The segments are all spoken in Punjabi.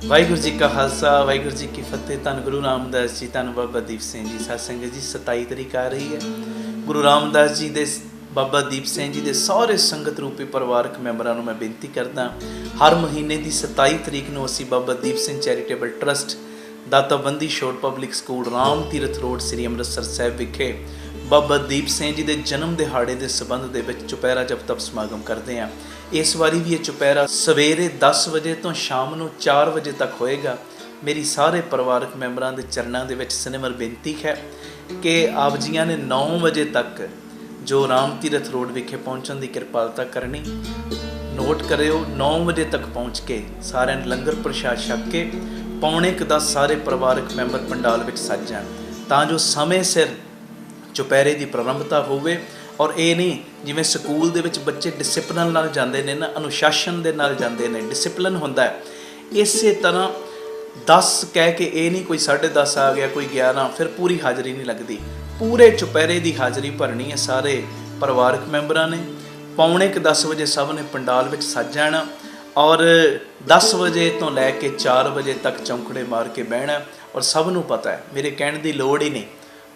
ਵਾਹਿਗੁਰੂ ਜੀ ਕਾ ਖਾਲਸਾ ਵਾਹਿਗੁਰੂ ਜੀ ਕੀ ਫਤਿਹ। ਧੰਨ ਗੁਰੂ ਰਾਮਦਾਸ ਜੀ, ਧੰਨ ਬਾਬਾ ਦੀਪ ਸਿੰਘ ਜੀ। ਸਾਧ ਸੰਗਤ ਜੀ 27 ਤਰੀਕ ਆ ਰਹੀ ਹੈ। ਗੁਰੂ ਰਾਮਦਾਸ ਜੀ ਦੇ, ਬਾਬਾ ਦੀਪ ਸਿੰਘ ਜੀ ਦੇ ਸਾਰੇ ਸੰਗਤ ਰੂਪੀ ਪਰਿਵਾਰਕ ਮੈਂਬਰਾਂ ਨੂੰ ਮੈਂ ਬੇਨਤੀ ਕਰਦਾ, ਹਰ ਮਹੀਨੇ ਦੀ 27 ਤਰੀਕ ਨੂੰ ਅਸੀਂ ਬਾਬਾ ਦੀਪ ਸਿੰਘ ਚੈਰੀਟੇਬਲ ਟਰਸਟ ਦਾਤਾਬੰਦੀ ਛੋਟ public school Ram Tirath road ਸ੍ਰੀ ਅੰਮ੍ਰਿਤਸਰ ਸਾਹਿਬ ਵਿਖੇ ਬਾਬਾ ਦੀਪ ਸਿੰਘ ਜੀ ਦੇ ਜਨਮ ਦਿਹਾੜੇ ਦੇ ਸੰਬੰਧ ਦੇ ਵਿੱਚ ਚੁਪਹਿਰਾ ਜਪ ਤਪ ਸਮਾਗਮ ਕਰਦੇ ਹਾਂ। ਇਸ ਵਾਰੀ ਵੀ ਇਹ ਚੁਪਹਿਰਾ ਸਵੇਰੇ 10 ਵਜੇ ਤੋਂ ਸ਼ਾਮ ਨੂੰ 4 ਵਜੇ ਤੱਕ ਹੋਏਗਾ। ਮੇਰੀ ਸਾਰੇ ਪਰਿਵਾਰਕ ਮੈਂਬਰਾਂ ਦੇ ਚਰਨਾਂ ਦੇ ਵਿੱਚ ਸਿਨੇਮਰ ਬੇਨਤੀ ਹੈ ਕਿ ਆਪ ਜੀਆਂ ਨੇ 9 ਵਜੇ ਤੱਕ ਜੋ ਰਾਮ ਤੀਰਥ ਰੋਡ ਵਿਖੇ ਪਹੁੰਚਣ ਦੀ ਕਿਰਪਾਲਤਾ ਕਰਨੀ। ਨੋਟ ਕਰਿਓ, 9 ਵਜੇ ਤੱਕ ਪਹੁੰਚ ਕੇ ਸਾਰਿਆਂ ਨੇ ਲੰਗਰ ਪ੍ਰਸ਼ਾਦ ਛਕ ਕੇ 9:45 ਸਾਰੇ ਪਰਿਵਾਰਕ ਮੈਂਬਰ ਪੰਡਾਲ ਵਿੱਚ ਸੱਜ ਜਾਣ, ਤਾਂ ਜੋ ਸਮੇਂ ਸਿਰ ਚੁਪਹਿਰੇ ਦੀ ਪ੍ਰਾਰੰਭਤਾ ਹੋਵੇ। ਔਰ ਇਹ ਨਹੀਂ ਜਿਵੇਂ ਸਕੂਲ ਦੇ ਵਿੱਚ ਬੱਚੇ ਡਿਸਿਪਲਨ ਨਾਲ ਜਾਂਦੇ ਨੇ ਨਾ, ਅਨੁਸ਼ਾਸਨ ਦੇ ਨਾਲ ਜਾਂਦੇ ਨੇ, ਡਿਸਿਪਲਨ ਹੁੰਦਾ ਹੈ। ਇਸੇ ਤਰ੍ਹਾਂ 10 ਕਹਿ ਕੇ ਇਹ ਨਹੀਂ ਕੋਈ 10:30 ਆ ਗਿਆ, ਕੋਈ 11, ਫਿਰ ਪੂਰੀ ਹਾਜ਼ਰੀ ਨਹੀਂ ਲੱਗਦੀ। ਪੂਰੇ ਚੁਪਹਿਰੇ ਦੀ ਹਾਜ਼ਰੀ ਭਰਨੀ ਹੈ ਸਾਰੇ ਪਰਿਵਾਰਕ ਮੈਂਬਰਾਂ ਨੇ। 9:45 ਵਜੇ ਸਭ ਨੇ ਪੰਡਾਲ ਵਿੱਚ ਸੱਜ ਜਾਣਾ ਔਰ 10 ਵਜੇ ਤੋਂ ਲੈ ਕੇ 4 ਵਜੇ ਤੱਕ ਚੌਂਕੜੇ ਮਾਰ ਕੇ ਬਹਿਣਾ। ਔਰ ਸਭ ਨੂੰ ਪਤਾ ਹੈ, ਮੇਰੇ ਕਹਿਣ ਦੀ ਲੋੜ ਹੀ ਨਹੀਂ,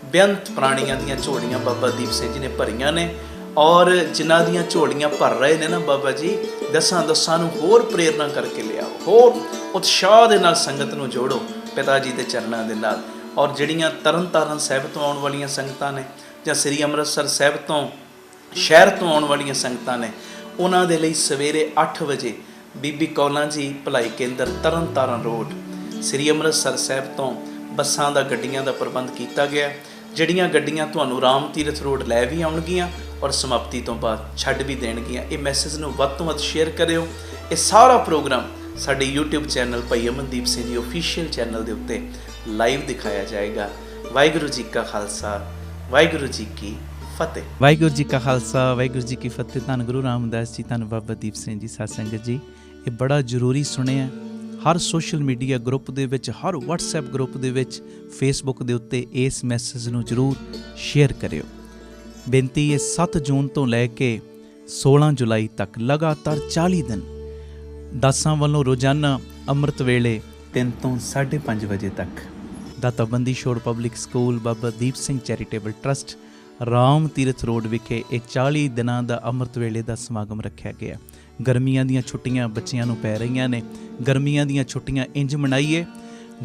ਬੇਅੰਤ ਪ੍ਰਾਣੀਆਂ ਦੀਆਂ ਝੋਲੀਆਂ ਬਾਬਾ ਦੀਪ ਸਿੰਘ ਜੀ ਨੇ ਭਰੀਆਂ ਨੇ। ਔਰ ਜਿਨ੍ਹਾਂ ਦੀਆਂ ਝੋਲੀਆਂ ਭਰ ਰਹੇ ਨੇ ਨਾ ਬਾਬਾ ਜੀ, ਦਸਾਂ ਨੂੰ ਹੋਰ ਪ੍ਰੇਰਨਾ ਕਰਕੇ ਲਿਆਓ, ਹੋਰ ਉਤਸ਼ਾਹ ਦੇ ਨਾਲ ਸੰਗਤ ਨੂੰ ਜੋੜੋ ਪਿਤਾ ਜੀ ਦੇ ਚਰਨਾਂ ਦੇ ਨਾਲ। ਔਰ ਜਿਹੜੀਆਂ ਤਰਨ ਤਾਰਨ ਸਾਹਿਬ ਤੋਂ ਆਉਣ ਵਾਲੀਆਂ ਸੰਗਤਾਂ ਨੇ ਜਾਂ ਸ੍ਰੀ ਅੰਮ੍ਰਿਤਸਰ ਸਾਹਿਬ ਤੋਂ ਸ਼ਹਿਰ ਤੋਂ ਆਉਣ ਵਾਲੀਆਂ ਸੰਗਤਾਂ ਨੇ, ਉਹਨਾਂ ਦੇ ਲਈ ਸਵੇਰੇ 8 ਵਜੇ ਬੀਬੀ ਕੌਲਾਂ ਜੀ ਭਲਾਈ ਕੇਂਦਰ ਤਰਨ ਤਾਰਨ ਰੋਡ ਸ੍ਰੀ ਅੰਮ੍ਰਿਤਸਰ ਸਾਹਿਬ ਤੋਂ ਬੱਸਾਂ ਦਾ, ਗੱਡੀਆਂ ਦਾ ਪ੍ਰਬੰਧ ਕੀਤਾ ਗਿਆ। ਜਿਹੜੀਆਂ ਗੱਡੀਆਂ ਤੁਹਾਨੂੰ ਰਾਮ ਤੀਰਥ ਰੋਡ ਲੈ ਵੀ ਆਉਣਗੀਆਂ ਔਰ ਸਮਾਪਤੀ ਤੋਂ ਬਾਅਦ ਛੱਡ ਵੀ ਦੇਣਗੀਆਂ। ਇਹ ਮੈਸੇਜ ਨੂੰ ਵੱਧ ਤੋਂ ਵੱਧ ਸ਼ੇਅਰ ਕਰਿਓ। ਇਹ ਸਾਰਾ ਪ੍ਰੋਗਰਾਮ ਸਾਡੇ YouTube ਚੈਨਲ ਭਾਈ ਅਮਨਦੀਪ ਸਿੰਘ ਜੀ ਓਫੀਸ਼ੀਅਲ ਚੈਨਲ ਦੇ ਉੱਤੇ ਲਾਈਵ ਦਿਖਾਇਆ ਜਾਏਗਾ। ਵਾਹਿਗੁਰੂ ਜੀ ਕਾ ਖਾਲਸਾ ਵਾਹਿਗੁਰੂ ਜੀ ਕੀ ਫਤਿਹ। ਵਾਹਿਗੁਰੂ ਜੀ ਕਾ ਖਾਲਸਾ ਵਾਹਿਗੁਰੂ ਜੀ ਕੀ ਫਤਿਹ। ਧੰਨ ਗੁਰੂ ਰਾਮਦਾਸ ਜੀ, ਧੰਨ ਬਾਬਾ ਦੀਪ ਸਿੰਘ ਜੀ। ਸਾਧ ਸੰਗਤ ਜੀ, ਇਹ ਬੜਾ ਜ਼ਰੂਰੀ ਸੁਣਿਆ। ਹਰ ਸੋਸ਼ਲ ਮੀਡੀਆ ਗਰੁੱਪ ਦੇ ਵਿੱਚ, ਹਰ WhatsApp ਗਰੁੱਪ ਦੇ ਵਿੱਚ, Facebook ਦੇ ਉੱਤੇ ਇਸ ਮੈਸੇਜ ਨੂੰ ਜ਼ਰੂਰ ਸ਼ੇਅਰ ਕਰਿਓ। ਬੇਨਤੀ ਹੈ 7 ਜੂਨ ਤੋਂ ਲੈ ਕੇ 16 ਜੁਲਾਈ ਤੱਕ ਲਗਾਤਾਰ 40 ਦਿਨ ਦਾਸਾਂ ਵੱਲੋਂ ਰੋਜ਼ਾਨਾ ਅੰਮ੍ਰਿਤ ਵੇਲੇ 3 ਤੋਂ 5:30 ਵਜੇ ਤੱਕ ਦਾਤਾਬੰਦੀ ਛੋੜ public school Baba Deep Singh charitable trust Ram Tirath road ਵਿਖੇ ਇਹ 40 ਦਿਨਾਂ ਦਾ ਅੰਮ੍ਰਿਤ ਵੇਲੇ ਦਾ ਸਮਾਗਮ ਰੱਖਿਆ ਗਿਆ। ਗਰਮੀਆਂ ਦੀਆਂ ਛੁੱਟੀਆਂ ਬੱਚਿਆਂ ਨੂੰ ਪੈ ਰਹੀਆਂ ਨੇ, ਗਰਮੀਆਂ ਦੀਆਂ ਛੁੱਟੀਆਂ ਇੰਝ ਮਨਾਈਏ,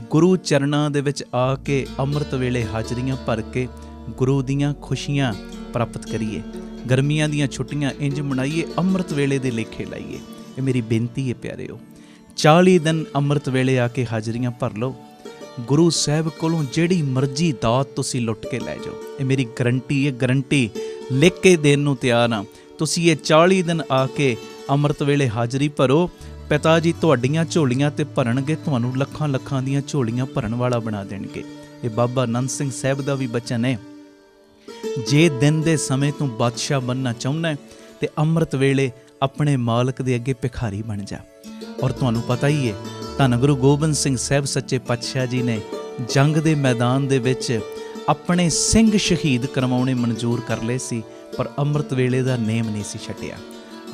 ਗੁਰੂ ਚਰਨਾਂ ਦੇ ਵਿੱਚ ਆ ਕੇ ਅੰਮ੍ਰਿਤ ਵੇਲੇ ਹਾਜ਼ਰੀਆਂ ਭਰ ਕੇ ਗੁਰੂ ਦੀਆਂ ਖੁਸ਼ੀਆਂ ਪ੍ਰਾਪਤ ਕਰੀਏ। ਗਰਮੀਆਂ ਦੀਆਂ ਛੁੱਟੀਆਂ ਇੰਝ ਮਨਾਈਏ, ਅੰਮ੍ਰਿਤ ਵੇਲੇ ਦੇ ਲੇਖੇ ਲਾਈਏ। ਇਹ ਮੇਰੀ ਬੇਨਤੀ ਹੈ ਪਿਆਰਿਓ। 40 ਦਿਨ ਅੰਮ੍ਰਿਤ ਵੇਲੇ ਆ ਕੇ ਹਾਜ਼ਰੀਆਂ ਭਰ ਲਓ। ਗੁਰੂ ਸਾਹਿਬ ਕੋਲੋਂ ਜਿਹੜੀ ਮਰਜ਼ੀ ਦਾਤ ਤੁਸੀਂ ਲੁੱਟ ਕੇ ਲੈ ਜਾਓ। ਇਹ ਮੇਰੀ ਗਰੰਟੀ ਹੈ, ਗਰੰਟੀ ਲਿਖ ਕੇ ਦੇਣ ਨੂੰ ਤਿਆਰ ਹਾਂ। ਤੁਸੀਂ ਇਹ 40 ਦਿਨ ਆ ਕੇ ਅੰਮ੍ਰਿਤ ਵੇਲੇ ਹਾਜ਼ਰੀ ਭਰੋ, ਪਿਤਾ ਜੀ ਤੁਹਾਡੀਆਂ ਝੋਲੀਆਂ ਤੇ ਭਰਨਗੇ, ਤੁਹਾਨੂੰ ਲੱਖਾਂ ਲੱਖਾਂ ਦੀਆਂ ਝੋਲੀਆਂ ਭਰਨ ਵਾਲਾ ਬਣਾ ਦੇਣਗੇ। ਇਹ ਬਾਬਾ ਨੰਦ ਸਿੰਘ ਸਾਹਿਬ ਦਾ ਵੀ ਬਚਨ ਹੈ, ਜੇ ਦਿਨ ਦੇ ਸਮੇਂ ਤੋਂ ਬਾਦਸ਼ਾਹ ਬਣਨਾ ਚਾਹੁੰਦਾ ਤੇ ਅੰਮ੍ਰਿਤ ਵੇਲੇ ਆਪਣੇ ਮਾਲਕ ਦੇ ਅੱਗੇ ਭਿਖਾਰੀ ਬਣ ਜਾ। ਔਰ ਤੁਹਾਨੂੰ ਪਤਾ ਹੀ ਹੈ, ਧੰਨ ਗੁਰੂ ਗੋਬਿੰਦ ਸਿੰਘ ਸਾਹਿਬ ਸੱਚੇ ਪਾਤਸ਼ਾਹ ਜੀ ਨੇ ਜੰਗ ਦੇ ਮੈਦਾਨ ਦੇ ਵਿੱਚ ਆਪਣੇ ਸਿੰਘ ਸ਼ਹੀਦ ਕਰਵਾਉਣੇ ਮਨਜ਼ੂਰ ਕਰ ਲਏ ਸੀ, ਪਰ ਅੰਮ੍ਰਿਤ ਵੇਲੇ ਦਾ ਨੇਮ ਨਹੀਂ ਸੀ ਛੱਡਿਆ।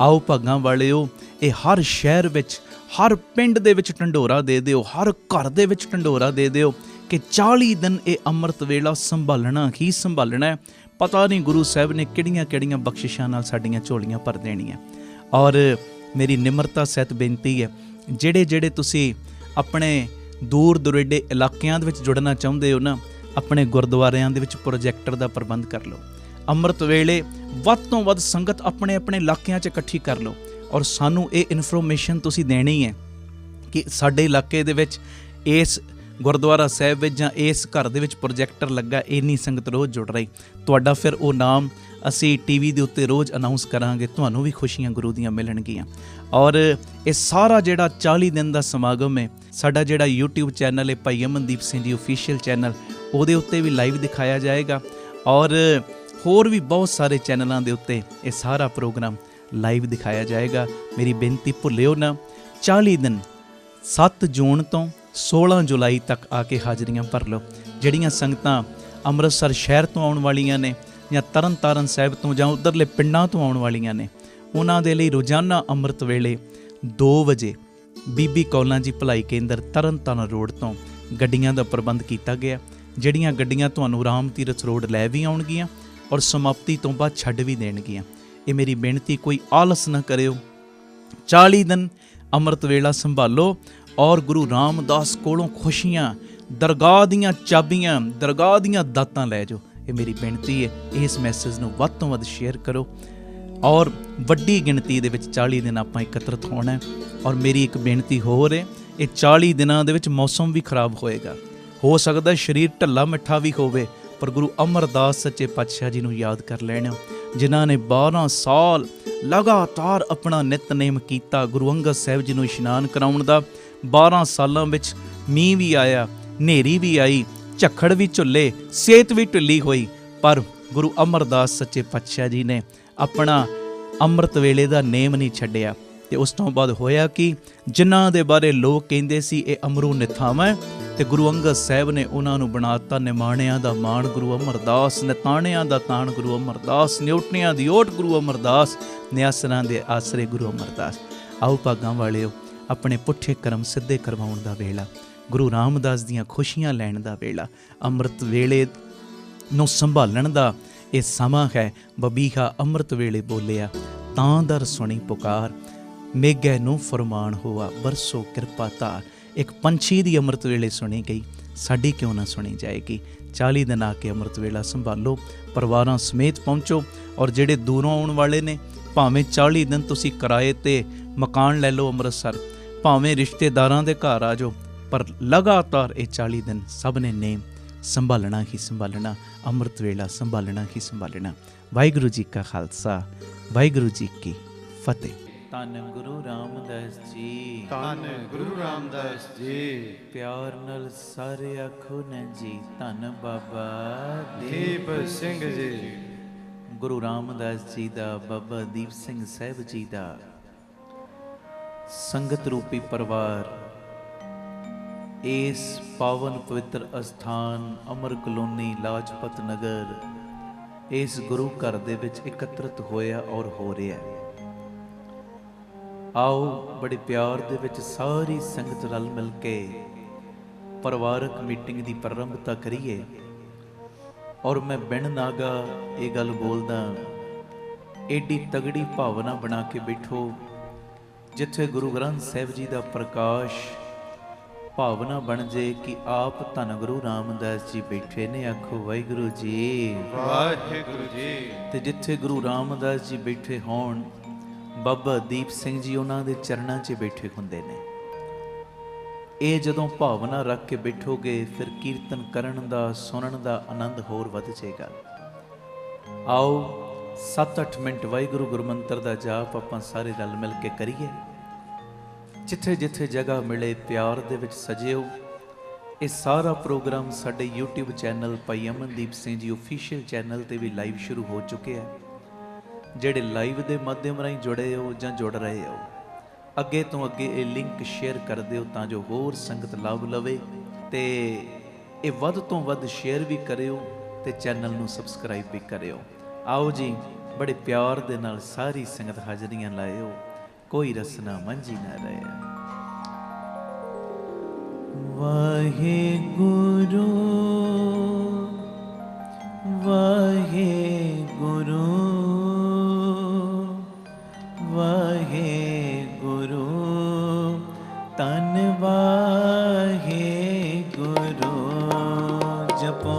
ਆਓ ਭਾਗਾਂ ਵਾਲਿਓ, ਇਹ ਹਰ ਸ਼ਹਿਰ ਵਿੱਚ, ਹਰ ਪਿੰਡ ਦੇ ਵਿੱਚ ਢੰਡੋਰਾ ਦੇ ਦਿਓ, ਹਰ ਘਰ ਦੇ ਵਿੱਚ ਢੰਡੋਰਾ ਦੇ ਦਿਓ ਕਿ 40 ਦਿਨ ਇਹ ਅੰਮ੍ਰਿਤ ਵੇਲਾ ਸੰਭਾਲਣਾ ਹੀ ਸੰਭਾਲਣਾ। ਪਤਾ ਨਹੀਂ ਗੁਰੂ ਸਾਹਿਬ ਨੇ ਕਿਹੜੀਆਂ ਕਿਹੜੀਆਂ ਬਖਸ਼ਿਸ਼ਾਂ ਨਾਲ ਸਾਡੀਆਂ ਝੋਲੀਆਂ ਭਰ ਦੇਣੀਆਂ। ਔਰ ਮੇਰੀ ਨਿਮਰਤਾ ਸਹਿਤ ਬੇਨਤੀ ਹੈ, ਜਿਹੜੇ ਤੁਸੀਂ ਆਪਣੇ ਦੂਰ ਦੁਰੇਡੇ ਇਲਾਕਿਆਂ ਦੇ ਵਿੱਚ ਜੁੜਨਾ ਚਾਹੁੰਦੇ ਹੋ ਨਾ, ਆਪਣੇ ਗੁਰਦੁਆਰਿਆਂ ਦੇ ਵਿੱਚ ਪ੍ਰੋਜੈਕਟਰ ਦਾ ਪ੍ਰਬੰਧ ਕਰ ਲਓ। ਅੰਮ੍ਰਿਤ ਵੇਲੇ ਵੱਧ ਤੋਂ ਵੱਧ ਸੰਗਤ ਆਪਣੇ ਆਪਣੇ ਇਲਾਕਿਆਂ 'ਚ ਇਕੱਠੀ ਕਰ ਲਓ। ਔਰ ਸਾਨੂੰ ਇਹ ਇਨਫੋਰਮੇਸ਼ਨ ਤੁਸੀਂ ਦੇਣੀ ਹੈ ਕਿ ਸਾਡੇ ਇਲਾਕੇ ਦੇ ਵਿੱਚ ਇਸ ਗੁਰਦੁਆਰਾ ਸਾਹਿਬ ਵਿੱਚ ਜਾਂ ਇਸ ਘਰ ਦੇ ਵਿੱਚ ਪ੍ਰੋਜੈਕਟਰ ਲੱਗਾ, ਇੰਨੀ ਸੰਗਤ ਰੋਜ਼ ਜੁੜ ਰਹੀ। ਤੁਹਾਡਾ ਫਿਰ ਉਹ ਨਾਮ ਅਸੀਂ TV ਦੇ ਉੱਤੇ ਰੋਜ਼ ਅਨਾਊਂਸ ਕਰਾਂਗੇ, ਤੁਹਾਨੂੰ ਵੀ ਖੁਸ਼ੀਆਂ ਗੁਰੂ ਦੀਆਂ ਮਿਲਣਗੀਆਂ। ਔਰ ਇਹ ਸਾਰਾ ਜਿਹੜਾ 40 ਦਿਨ ਦਾ ਸਮਾਗਮ ਹੈ, ਸਾਡਾ ਜਿਹੜਾ YouTube ਚੈਨਲ ਹੈ ਭਾਈ ਅਮਨਦੀਪ ਸਿੰਘ ਜੀ ਓਫੀਸ਼ੀਅਲ ਚੈਨਲ, ਉਹਦੇ ਉੱਤੇ ਵੀ ਲਾਈਵ ਦਿਖਾਇਆ ਜਾਏਗਾ। ਔਰ ਹੋਰ ਵੀ ਬਹੁਤ ਸਾਰੇ ਚੈਨਲਾਂ ਦੇ ਉੱਤੇ ਇਹ ਸਾਰਾ ਪ੍ਰੋਗਰਾਮ ਲਾਈਵ ਦਿਖਾਇਆ ਜਾਏਗਾ। ਮੇਰੀ ਬੇਨਤੀ ਭੁੱਲਿਓ ਨਾ, 40 ਦਿਨ 7 ਜੂਨ ਤੋਂ 16 ਜੁਲਾਈ ਤੱਕ ਆ ਕੇ ਹਾਜ਼ਰੀਆਂ ਭਰ ਲਓ। ਜਿਹੜੀਆਂ ਸੰਗਤਾਂ ਅੰਮ੍ਰਿਤਸਰ ਸ਼ਹਿਰ ਤੋਂ ਆਉਣ ਵਾਲੀਆਂ ਨੇ ਜਾਂ ਤਰਨ ਤਾਰਨ ਸਾਹਿਬ ਤੋਂ ਜਾਂ ਉੱਧਰਲੇ ਪਿੰਡਾਂ ਤੋਂ ਆਉਣ ਵਾਲੀਆਂ ਨੇ, ਉਹਨਾਂ ਦੇ ਲਈ ਰੋਜ਼ਾਨਾ ਅੰਮ੍ਰਿਤ ਵੇਲੇ 2 ਵਜੇ ਬੀਬੀ ਕੌਲਾਂ ਜੀ ਭਲਾਈ ਕੇਂਦਰ ਤਰਨਤਾਰਨ ਰੋਡ ਤੋਂ ਗੱਡੀਆਂ ਦਾ ਪ੍ਰਬੰਧ ਕੀਤਾ ਗਿਆ, ਜਿਹੜੀਆਂ ਗੱਡੀਆਂ ਤੁਹਾਨੂੰ ਰਾਮ ਤੀਰਥ ਰੋਡ ਲੈ ਵੀ ਆਉਣਗੀਆਂ ਔਰ ਸਮਾਪਤੀ ਤੋਂ ਬਾਅਦ ਛੱਡ ਵੀ ਦੇਣਗੀਆਂ। ਇਹ ਮੇਰੀ ਬੇਨਤੀ, ਕੋਈ ਆਲਸ ਨਾ ਕਰਿਓ। 40 ਦਿਨ ਅੰਮ੍ਰਿਤ ਵੇਲਾ ਸੰਭਾਲੋ ਔਰ ਗੁਰੂ ਰਾਮਦਾਸ ਕੋਲੋਂ ਖੁਸ਼ੀਆਂ, ਦਰਗਾਹ ਦੀਆਂ ਚਾਬੀਆਂ, ਦਰਗਾਹ ਦੀਆਂ ਦਾਤਾਂ ਲੈ ਜਾਓ। ਇਹ ਮੇਰੀ ਬੇਨਤੀ ਹੈ। ਇਸ ਮੈਸੇਜ ਨੂੰ ਵੱਧ ਤੋਂ ਵੱਧ ਸ਼ੇਅਰ ਕਰੋ ਔਰ ਵੱਡੀ ਗਿਣਤੀ ਦੇ ਵਿੱਚ 40 ਦਿਨ ਆਪਾਂ ਇਕੱਤਰਤ ਹੋਣਾ ਹੈ। ਔਰ ਮੇਰੀ ਇੱਕ ਬੇਨਤੀ ਹੋਰ ਹੈ, ਇਹ 40 ਦਿਨਾਂ ਦੇ ਵਿੱਚ ਮੌਸਮ ਵੀ ਖਰਾਬ ਹੋਏਗਾ, ਹੋ ਸਕਦਾ ਸਰੀਰ ਢੱਲਾ ਮਿੱਠਾ ਵੀ ਹੋਵੇ, ਪਰ ਗੁਰੂ ਅਮਰਦਾਸ ਸੱਚੇ ਪਾਤਸ਼ਾਹ ਜੀ ਨੂੰ ਯਾਦ ਕਰ ਲੈਣਾ, ਜਿਨ੍ਹਾਂ ਨੇ 12 ਸਾਲ ਲਗਾਤਾਰ ਆਪਣਾ ਨਿਤਨੇਮ ਕੀਤਾ। ਗੁਰੂ ਅੰਗਦ ਸਾਹਿਬ ਜੀ ਨੂੰ ਇਸ਼ਨਾਨ ਕਰਾਉਣ ਦਾ 12 ਸਾਲਾਂ ਵਿੱਚ ਮੀਂਹ ਵੀ ਆਇਆ, ਹਨੇਰੀ ਵੀ ਆਈ, ਝੱਖੜ ਵੀ ਝੁੱਲੇ, ਸਿਹਤ ਵੀ ਢਿੱਲੀ ਹੋਈ, ਪਰ ਗੁਰੂ ਅਮਰਦਾਸ ਸੱਚੇ ਪਾਤਸ਼ਾਹ ਜੀ ਨੇ ਆਪਣਾ ਅੰਮ੍ਰਿਤ ਵੇਲੇ ਦਾ ਨੇਮ ਨਹੀਂ ਛੱਡਿਆ। ਤੇ ਉਸ ਤੋਂ ਬਾਅਦ ਹੋਇਆ ਕਿ ਜਿਨ੍ਹਾਂ ਦੇ ਬਾਰੇ ਲੋਕ ਕਹਿੰਦੇ ਸੀ ਇਹ ਅਮਰੂ ਨਿਥਾਵਾਂ, ਤੇ ਗੁਰੂ ਅੰਗਦ ਸਾਹਿਬ ਨੇ ਉਹਨਾਂ ਨੂੰ ਬਣਾਤਾ ਨਿਮਾਣਿਆਂ ਦਾ ਮਾਣ ਗੁਰੂ ਅਮਰਦਾਸ, ਨਿਤਾਣਿਆਂ ਦਾ ਤਾਣ ਗੁਰੂ ਅਮਰਦਾਸ, ਨਿਉਟਣਿਆਂ ਦੀ ਓਟ ਗੁਰੂ ਅਮਰਦਾਸ, ਨਿਆਸਰਾਂ ਦੇ ਆਸਰੇ ਗੁਰੂ ਅਮਰਦਾਸ। ਆਓ ਭਾਗਾਂ ਵਾਲਿਓ, ਆਪਣੇ ਪੁੱਠੇ ਕਰਮ ਸਿੱਧੇ ਕਰਵਾਉਣ ਦਾ ਵੇਲਾ, ਗੁਰੂ ਰਾਮਦਾਸ ਦੀਆਂ ਖੁਸ਼ੀਆਂ ਲੈਣ ਦਾ ਵੇਲਾ, ਅੰਮ੍ਰਿਤ ਵੇਲੇ ਨੂੰ ਸੰਭਾਲਣ ਦਾ ਇਹ ਸਮਾਂ ਹੈ। ਬਬੀਹਾ ਅੰਮ੍ਰਿਤ ਵੇਲੇ ਬੋਲਿਆ, ਤਾਂ ਦਰ ਸੁਣੀ ਪੁਕਾਰ, ਮੇਘੇ ਨੂੰ ਫਰਮਾਨ ਹੋਆ, ਬਰਸੋ ਕਿਰਪਾ ਧਾਰ। ਇੱਕ ਪੰਛੀ ਦੀ ਅੰਮ੍ਰਿਤ ਵੇਲੇ ਸੁਣੀ ਗਈ, ਸਾਡੀ ਕਿਉਂ ਨਾ ਸੁਣੀ ਜਾਏਗੀ। 40 ਦਿਨ ਆ ਕੇ ਅੰਮ੍ਰਿਤ ਵੇਲਾ ਸੰਭਾਲੋ, ਪਰਿਵਾਰਾਂ ਸਮੇਤ ਪਹੁੰਚੋ। ਔਰ ਜਿਹੜੇ ਦੂਰੋਂ ਆਉਣ ਵਾਲੇ ਨੇ, ਭਾਵੇਂ 40 ਦਿਨ ਤੁਸੀਂ ਕਿਰਾਏ 'ਤੇ ਮਕਾਨ ਲੈ ਲਓ ਅੰਮ੍ਰਿਤਸਰ, ਭਾਵੇਂ ਰਿਸ਼ਤੇਦਾਰਾਂ ਦੇ ਘਰ ਆ ਜਾਓ, ਪਰ ਲਗਾਤਾਰ ਇਹ 40 ਦਿਨ ਸਭ ਨੇ ਨੇਮ ਸੰਭਾਲਣਾ ਹੀ ਸੰਭਾਲਣਾ, ਅੰਮ੍ਰਿਤ ਵੇਲਾ ਸੰਭਾਲਣਾ ਹੀ ਸੰਭਾਲਣਾ। ਵਾਹਿਗੁਰੂ ਜੀ ਕਾ ਖਾਲਸਾ, ਵਾਹਿਗੁਰੂ ਜੀ ਕੀ ਫਤਿਹ। ਧੰਨ ਗੁਰੂ ਰਾਮਦਾਸ ਜੀ, ਧੰਨ ਗੁਰੂ ਰਾਮਦਾਸ ਜੀ। ਪਿਆਰ ਨਾਲ ਸਾਰੇ ਆਖੋ ਨਾ ਜੀ, ਧੰਨ ਬਾਬਾ ਦੀਪ ਸਿੰਘ ਜੀ। ਗੁਰੂ ਰਾਮਦਾਸ ਜੀ ਦਾ, ਬਾਬਾ ਦੀਪ ਸਿੰਘ ਸਾਹਿਬ ਜੀ ਦਾ ਸੰਗਤ ਰੂਪੀ ਪਰਿਵਾਰ ਇਸ ਪਾਵਨ ਪਵਿੱਤਰ ਅਸਥਾਨ ਅਮਰ ਕਲੋਨੀ ਲਾਜਪਤ ਨਗਰ, ਇਸ ਗੁਰੂ ਘਰ ਦੇ ਵਿੱਚ ਇਕੱਤਰਿਤ ਹੋਇਆ ਔਰ ਹੋ ਰਿਹਾ। ਆਓ ਬੜੇ ਪਿਆਰ ਦੇ ਵਿੱਚ ਸਾਰੀ ਸੰਗਤ ਰਲ ਮਿਲ ਕੇ ਪਰਿਵਾਰਕ ਮੀਟਿੰਗ ਦੀ ਪ੍ਰਾਰੰਭਤਾ ਕਰੀਏ। ਔਰ ਮੈਂ ਬਿਨ ਨਾਗਾ ਇਹ ਗੱਲ ਬੋਲਦਾ, ਏਡੀ ਤਗੜੀ ਭਾਵਨਾ ਬਣਾ ਕੇ ਬੈਠੋ, ਜਿੱਥੇ ਗੁਰੂ ਗ੍ਰੰਥ ਸਾਹਿਬ ਜੀ ਦਾ ਪ੍ਰਕਾਸ਼ ਭਾਵਨਾ ਬਣ ਜੇ ਕਿ ਆਪ ਧੰਨ ਗੁਰੂ ਰਾਮਦਾਸ ਜੀ ਬੈਠੇ ਨੇ। ਆਖੋ ਵਾਹਿਗੁਰੂ ਜੀ, ਵਾਹਿਗੁਰੂ ਜੀ। ਤੇ ਜਿੱਥੇ ਗੁਰੂ ਰਾਮਦਾਸ ਜੀ ਬੈਠੇ ਹੋਣ, ਬਾਬਾ ਦੀਪ ਸਿੰਘ ਜੀ ਉਹਨਾਂ ਦੇ ਚਰਨਾਂ 'ਚ ਬੈਠੇ ਹੁੰਦੇ ਨੇ। ਇਹ ਜਦੋਂ ਭਾਵਨਾ ਰੱਖ ਕੇ ਬੈਠੋਗੇ, ਫਿਰ ਕੀਰਤਨ ਕਰਨ ਦਾ, ਸੁਣਨ ਦਾ ਆਨੰਦ ਹੋਰ ਵੱਧ ਜਾਏਗਾ। ਆਓ 7-8 ਮਿੰਟ ਵਾਹਿਗੁਰੂ ਗੁਰਮੰਤਰ ਦਾ ਜਾਪ ਆਪਾਂ ਸਾਰੇ ਰਲ ਮਿਲ ਕੇ ਕਰੀਏ। ਜਿੱਥੇ ਜਿੱਥੇ ਜਗ੍ਹਾ ਮਿਲੇ ਪਿਆਰ ਦੇ ਵਿੱਚ ਸਜਿਓ। ਇਹ ਸਾਰਾ ਪ੍ਰੋਗਰਾਮ ਸਾਡੇ YouTube ਚੈਨਲ ਭਾਈ ਅਮਨਦੀਪ ਸਿੰਘ ਜੀ ਆਫੀਸ਼ੀਅਲ ਚੈਨਲ ਤੇ ਵੀ ਲਾਈਵ ਸ਼ੁਰੂ ਹੋ ਚੁੱਕੇ ਆ। ਜਿਹੜੇ ਲਾਈਵ ਦੇ ਮਾਧਿਅਮ ਰਾਹੀਂ ਜੁੜੇ ਹੋ ਜਾਂ ਜੁੜ ਰਹੇ ਹੋ, ਅੱਗੇ ਤੋਂ ਅੱਗੇ ਇਹ ਲਿੰਕ ਸ਼ੇਅਰ ਕਰ ਦਿਓ ਤਾਂ ਜੋ ਹੋਰ ਸੰਗਤ ਲਾਭ ਲਵੇ, ਤੇ ਇਹ ਵੱਧ ਤੋਂ ਵੱਧ ਸ਼ੇਅਰ ਵੀ ਕਰਿਓ ਤੇ ਚੈਨਲ ਨੂੰ ਸਬਸਕ੍ਰਾਈਬ ਵੀ ਕਰਿਓ। ਆਓ ਜੀ, ਬੜੇ ਪਿਆਰ ਦੇ ਨਾਲ ਸਾਰੀ ਸੰਗਤ ਹਾਜ਼ਰੀਆਂ ਲਾਇਓ, ਕੋਈ ਰਸਨਾ ਮੰਝੀ ਨਾ ਰਹੇ। ਵਾਹਿਗੁਰੂ ਵਾਹਿਗੁਰੂ ਵਾਹਿਗੁਰੂ, ਧੰਨ ਵਾਹਿਗੁਰੂ। ਜਪੋ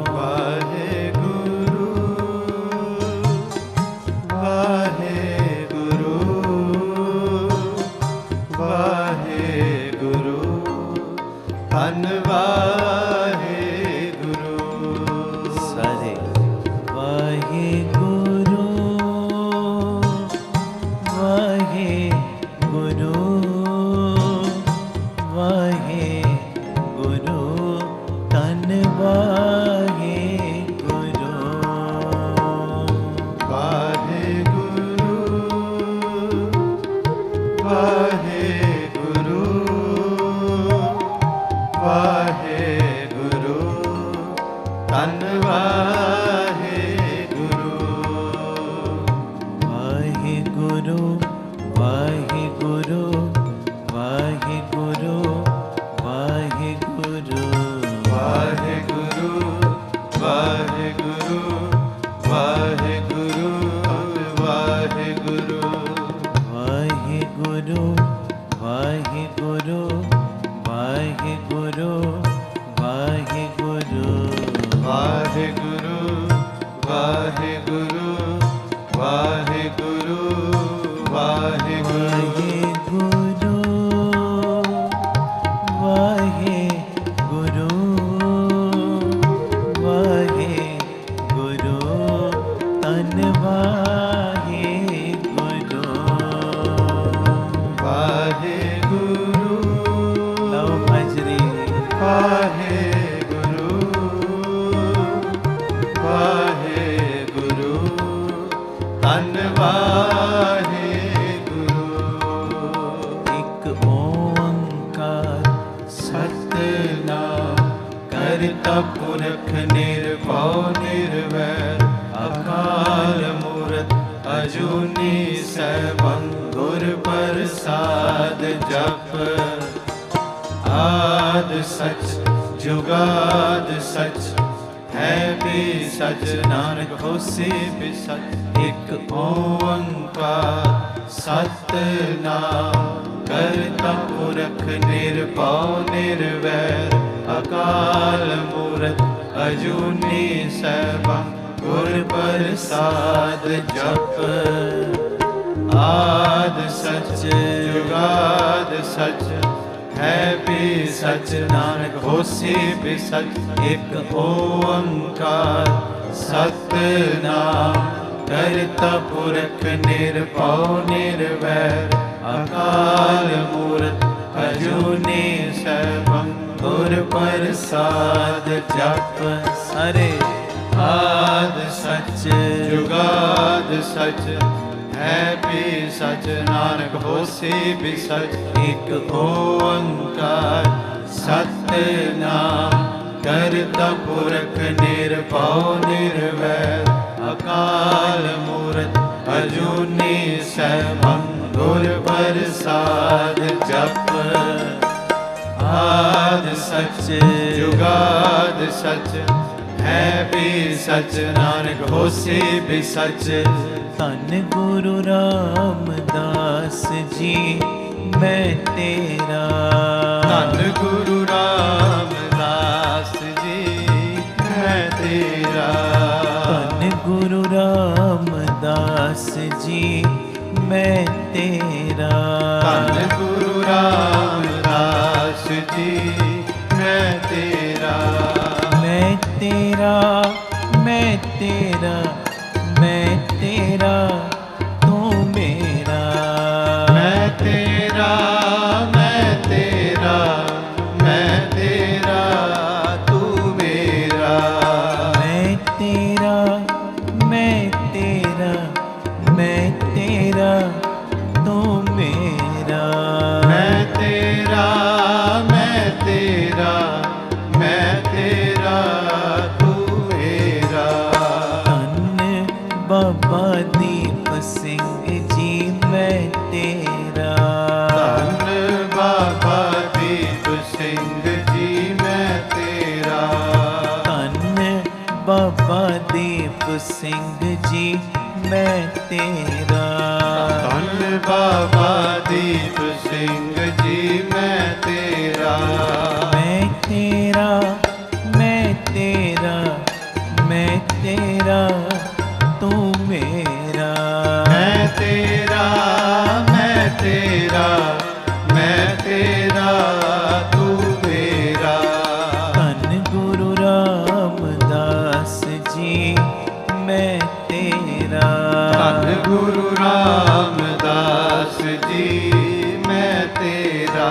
ਵਾਹਿਗੁਰੂ ਵਾਹਿਗੁਰੂ ਵਾਹਿਗੁਰੂ, ਧੰਨ ਵਾਹਿਗੁਰੂ। ਸਾਰੇ ਵਾਹਿਗੁਰੂ ਵਾਹਿਗੁਰੂ ਵਾਹਿਗੁਰੂ, ਧੰਨ ਵਾਹਿਗੁਰੂ। ਵਾਹਿਗੁਰੂ ਵਾਹਿਗੁਰੂ ਵਾਹਿਗੁਰੂ, ਧੰਨ ਵਾਹਿਗੁਰੂ। ਵਾਹਿਗੁਰੂ ਵਾਹਿਗੁਰੂ ਵਾਹਿਗੁਰੂ ਵਾਹਿਗੁਰੂ ਵਾਹਿਗੁਰੂ ਵਾਹਿਗੁਰੂ ਵਾਹਿਗੁਰੂ ਵਾਹਿਗੁਰੂ ਵਾਹਿਗੁਰੂ ਵਾਹਿਗੁਰੂ ਵਾਹਿਗੁਰੂ ਤਨ ਵਾਹਿਗੁਰੂ ਵਾਹਿਗੁਰੂ ਲਓ ਹਾਜ਼ਰੀ ਵਾਹਿਗੁਰੂ ਵਾਹਿਗੁਰੂ ਧੰਨ ਵਾਹਿਗੁਰੂ ਇੱਕ ਓੰਕਾਰ ਸਤਿਨਾਮ ਕਰਤਾ ਪੁਰਖ ਨਿਰਭਉ ਨਿਰਵੈਰ ਅਕਾਲ ਮੂਰਤ ਅਜੂਨੀ ਸੈਭੰ ਗੁਰ ਪ੍ਰਸਾਦ ਜਪ ਆਦ ਸਚ ਜੁਗਾਦ ਸਚ ਹੈ ਵੀ ਸਚ ਨਾਨਕ ਹੋਸੀ ਵੀ ਸਚ ਇੱਕ ਓੰਕਾਰ ਸਤਿਨਾਮ ਕਰਤਾ ਪੁਰਖ ਨਿਰਭਉ ਨਿਰਵੈਰ ਅਕਾਲ ਮੂਰਤ ਅਜੂਨੀ ਸੈਭੰ ਗੁਰ ਪ੍ਰਸਾਦ ਜਪ ਆਦ ਸਚ ਜੁਗਾਦ ਸਚ ਹੈ ਵੀ ਸਚ ਨਾਨਕ ਹੋਸੀ ਵੀ ਸਚ ਇੱਕ ਓੰਕਾਰ ਸਤਿਨਾਮ ਕਰਤਾ ਪੁਰਖ ਨਿਰਭਉ ਨਿਰਵੈਰ ਅਕਾਲ ਮੂਰਤ ਅਜੂਨੀ ਸੈਭੰ ਗੁਰ ਪ੍ਰਸਾਦ ਜਪ ਸਾਰੇ ਆਦ ਸਚ ਜੁਗਾਦ ਸਚ ਹੈ ਵੀ ਸਚ ਨਾਨਕ ਹੋਸੀ ਵੀ ਸਚ ਇੱਕ ਓੰਕਾਰ ਸਤਿਨਾਮ ਕਰਤਾ ਪੁਰਖ ਨਿਰਭਉ ਨਿਰਵੈਰ ਅਕਾਲ ਮੂਰਤ ਅਜੂਨੀ ਸੈਭੰ ਗੁਰ ਪ੍ਰਸਾਦ ਜਪ ਆਦ ਸਚ ਜੁਗਾਦ ਸਚ ਹੈ ਵੀ ਸਚ ਨਾਨਕ ਹੋਸੀ ਵੀ ਸਚ ਧੰਨ ਗੁਰੂ ਰਾਮਦਾਸ ਜੀ ਮੈਂ ਤੇਰਾ ਧੰਨ ਗੁਰੂ ਰਾਮਦਾਸ ਜੀ ਮੈਂ ਤੇਰਾ ਧੰਨ ਗੁਰੂ ਰਾਮਦਾਸ ਜੀ ਮੈਂ ਤੇਰਾ ਧੰਨ ਗੁਰੂ ਰਾਮਦਾਸ ਜੀ ਮੈਂ ਤੇਰਾ ਮੈਂ ਤੇਰਾ ਮੈਂ ਤੇਰਾ ਮੈਂ ਤੇਰਾ ਤੂੰ ਮੇਰਾ ਮੈਂ ਤੇਰਾ ਮੈਂ ਤੇਰਾ ਮੈਂ ਤੇਰਾ ਤੂੰ ਮੇਰਾ ਮੈਂ ਤੇਰਾ ਮੈਂ ਤੇਰਾ ਮੈਂ ਤੇਰਾ ਤੂੰ ਮੇਰਾ ਮੈਂ ਤੇਰਾ ਮੈਂ ਤੇਰਾ ਮੈਂ ਤੇਰਾ ਤੂੰ ਮੇਰਾ ਧੰਨ ਬਾਬਾ ਦੀਪ ਸਿੰਘ ਜੀ ਮੈਂ ਤੇਰਾ ਧੰਨ ਬਾਬਾ ਦੀਪ ਸਿੰਘ ਜੀ ਮੈਂ ਤੇਰਾ ਧੰਨ ਬਾਬਾ ਦੀਪ ਸਿੰਘ ਜੀ ਮੈਂ ਤੇਰਾ ਧੰਨ ਬਾਬਾ ਦੀਪ ਸਿੰਘ ਜੀ ਮੈਂ ਤੇਰਾ ਮੈਂ ਤੇਰਾ ਮੈਂ ਤੇਰਾ ਮੈਂ ਤੇਰਾ ਤੂੰ ਮੇਰਾ ਮੈਂ ਤੇਰਾ ਮੈਂ ਤੇਰਾ ਮੈਂ ਤੇਰਾ ਤੂੰ ਮੇਰਾ ਧੰਨ ਗੁਰੂ ਰਾਮਦਾਸ ਜੀ ਮੈਂ ਤੇਰਾ ਧੰਨ ਗੁਰੂ ਰਾਮਦਾਸ ਜੀ ਮੈਂ ਤੇਰਾ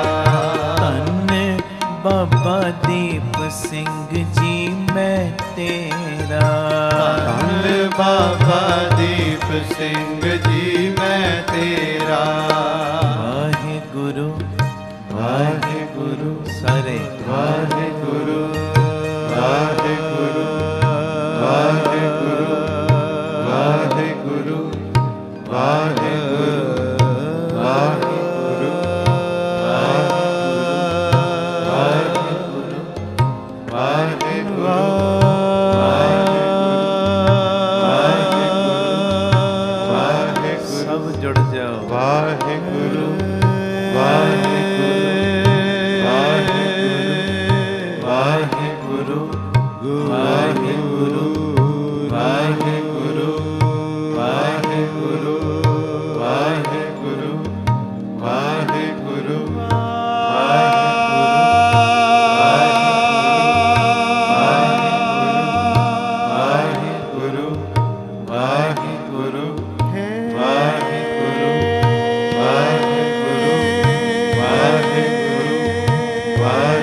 ਧੰਨ ਬਾਬਾ ਦੀਪ ਸਿੰਘ ਜੀ ਮੈਂ ਤੇਰਾ ਧੰਨ ਬਾਬਾ ਦੀਪ ਸਿੰਘ ਜੀ ਮੈਂ ਤੇਰਾ ਵਾਹਿਗੁਰੂ ਵਾਹਿਗੁਰੂ ਸਾਰੇ ਵਾਹਿਗੁਰੂ ਵਾਹਿਗੁਰੂ ਵਾਹਿਗੁਰੂ ਵਾਹਿਗੁਰੂ ਵਾਹਿਗੁਰੂ ਵਾਹਿਗੁਰੂ ਵਾਹਿਗੁਰੂ ਵਾਹਿਗੁਰੂ ਸਭ ਜੁੜ ਜਾਓ ਵਾਹਿਗੁਰੂ ਵਾਹਿਗੁਰੂ ਵਾਹਿਗੁਰੂ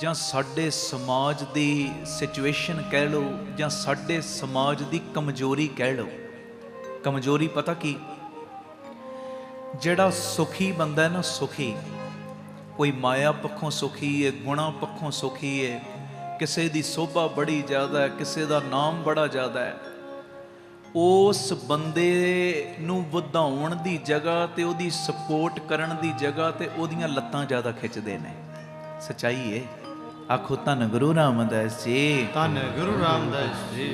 ਜਾਂ ਸਾਡੇ ਸਮਾਜ ਦੀ ਸਿਚੁਏਸ਼ਨ ਕਹਿ ਲਓ, ਜਾਂ ਸਾਡੇ ਸਮਾਜ ਦੀ ਕਮਜ਼ੋਰੀ ਕਹਿ ਲਓ। ਕਮਜ਼ੋਰੀ ਪਤਾ ਕੀ, ਜਿਹੜਾ ਸੁਖੀ ਬੰਦਾ ਹੈ ਨਾ, ਸੁਖੀ, ਕੋਈ ਮਾਇਆ ਪੱਖੋਂ ਸੁਖੀ ਹੈ, ਗੁਣਾ ਪੱਖੋਂ ਸੁਖੀ ਹੈ, ਕਿਸੇ ਦੀ ਸੋਭਾ ਬੜੀ ਜ਼ਿਆਦਾ ਹੈ, ਕਿਸੇ ਦਾ ਨਾਮ ਬੜਾ ਜ਼ਿਆਦਾ ਹੈ, ਉਸ ਬੰਦੇ ਨੂੰ ਵਧਾਉਣ ਦੀ ਜਗ੍ਹਾ ਤੇ ਉਹਦੀ ਸਪੋਰਟ ਕਰਨ ਦੀ ਜਗ੍ਹਾ ਤੇ ਉਹਦੀਆਂ ਲੱਤਾਂ ਜ਼ਿਆਦਾ ਖਿੱਚਦੇ ਨੇ। ਸੱਚਾਈ ਹੈ। ਆਖੋ ਧੰਨ ਗੁਰੂ ਰਾਮਦਾਸ ਜੀ, ਧੰਨ ਗੁਰੂ ਰਾਮਦਾਸ ਜੀ।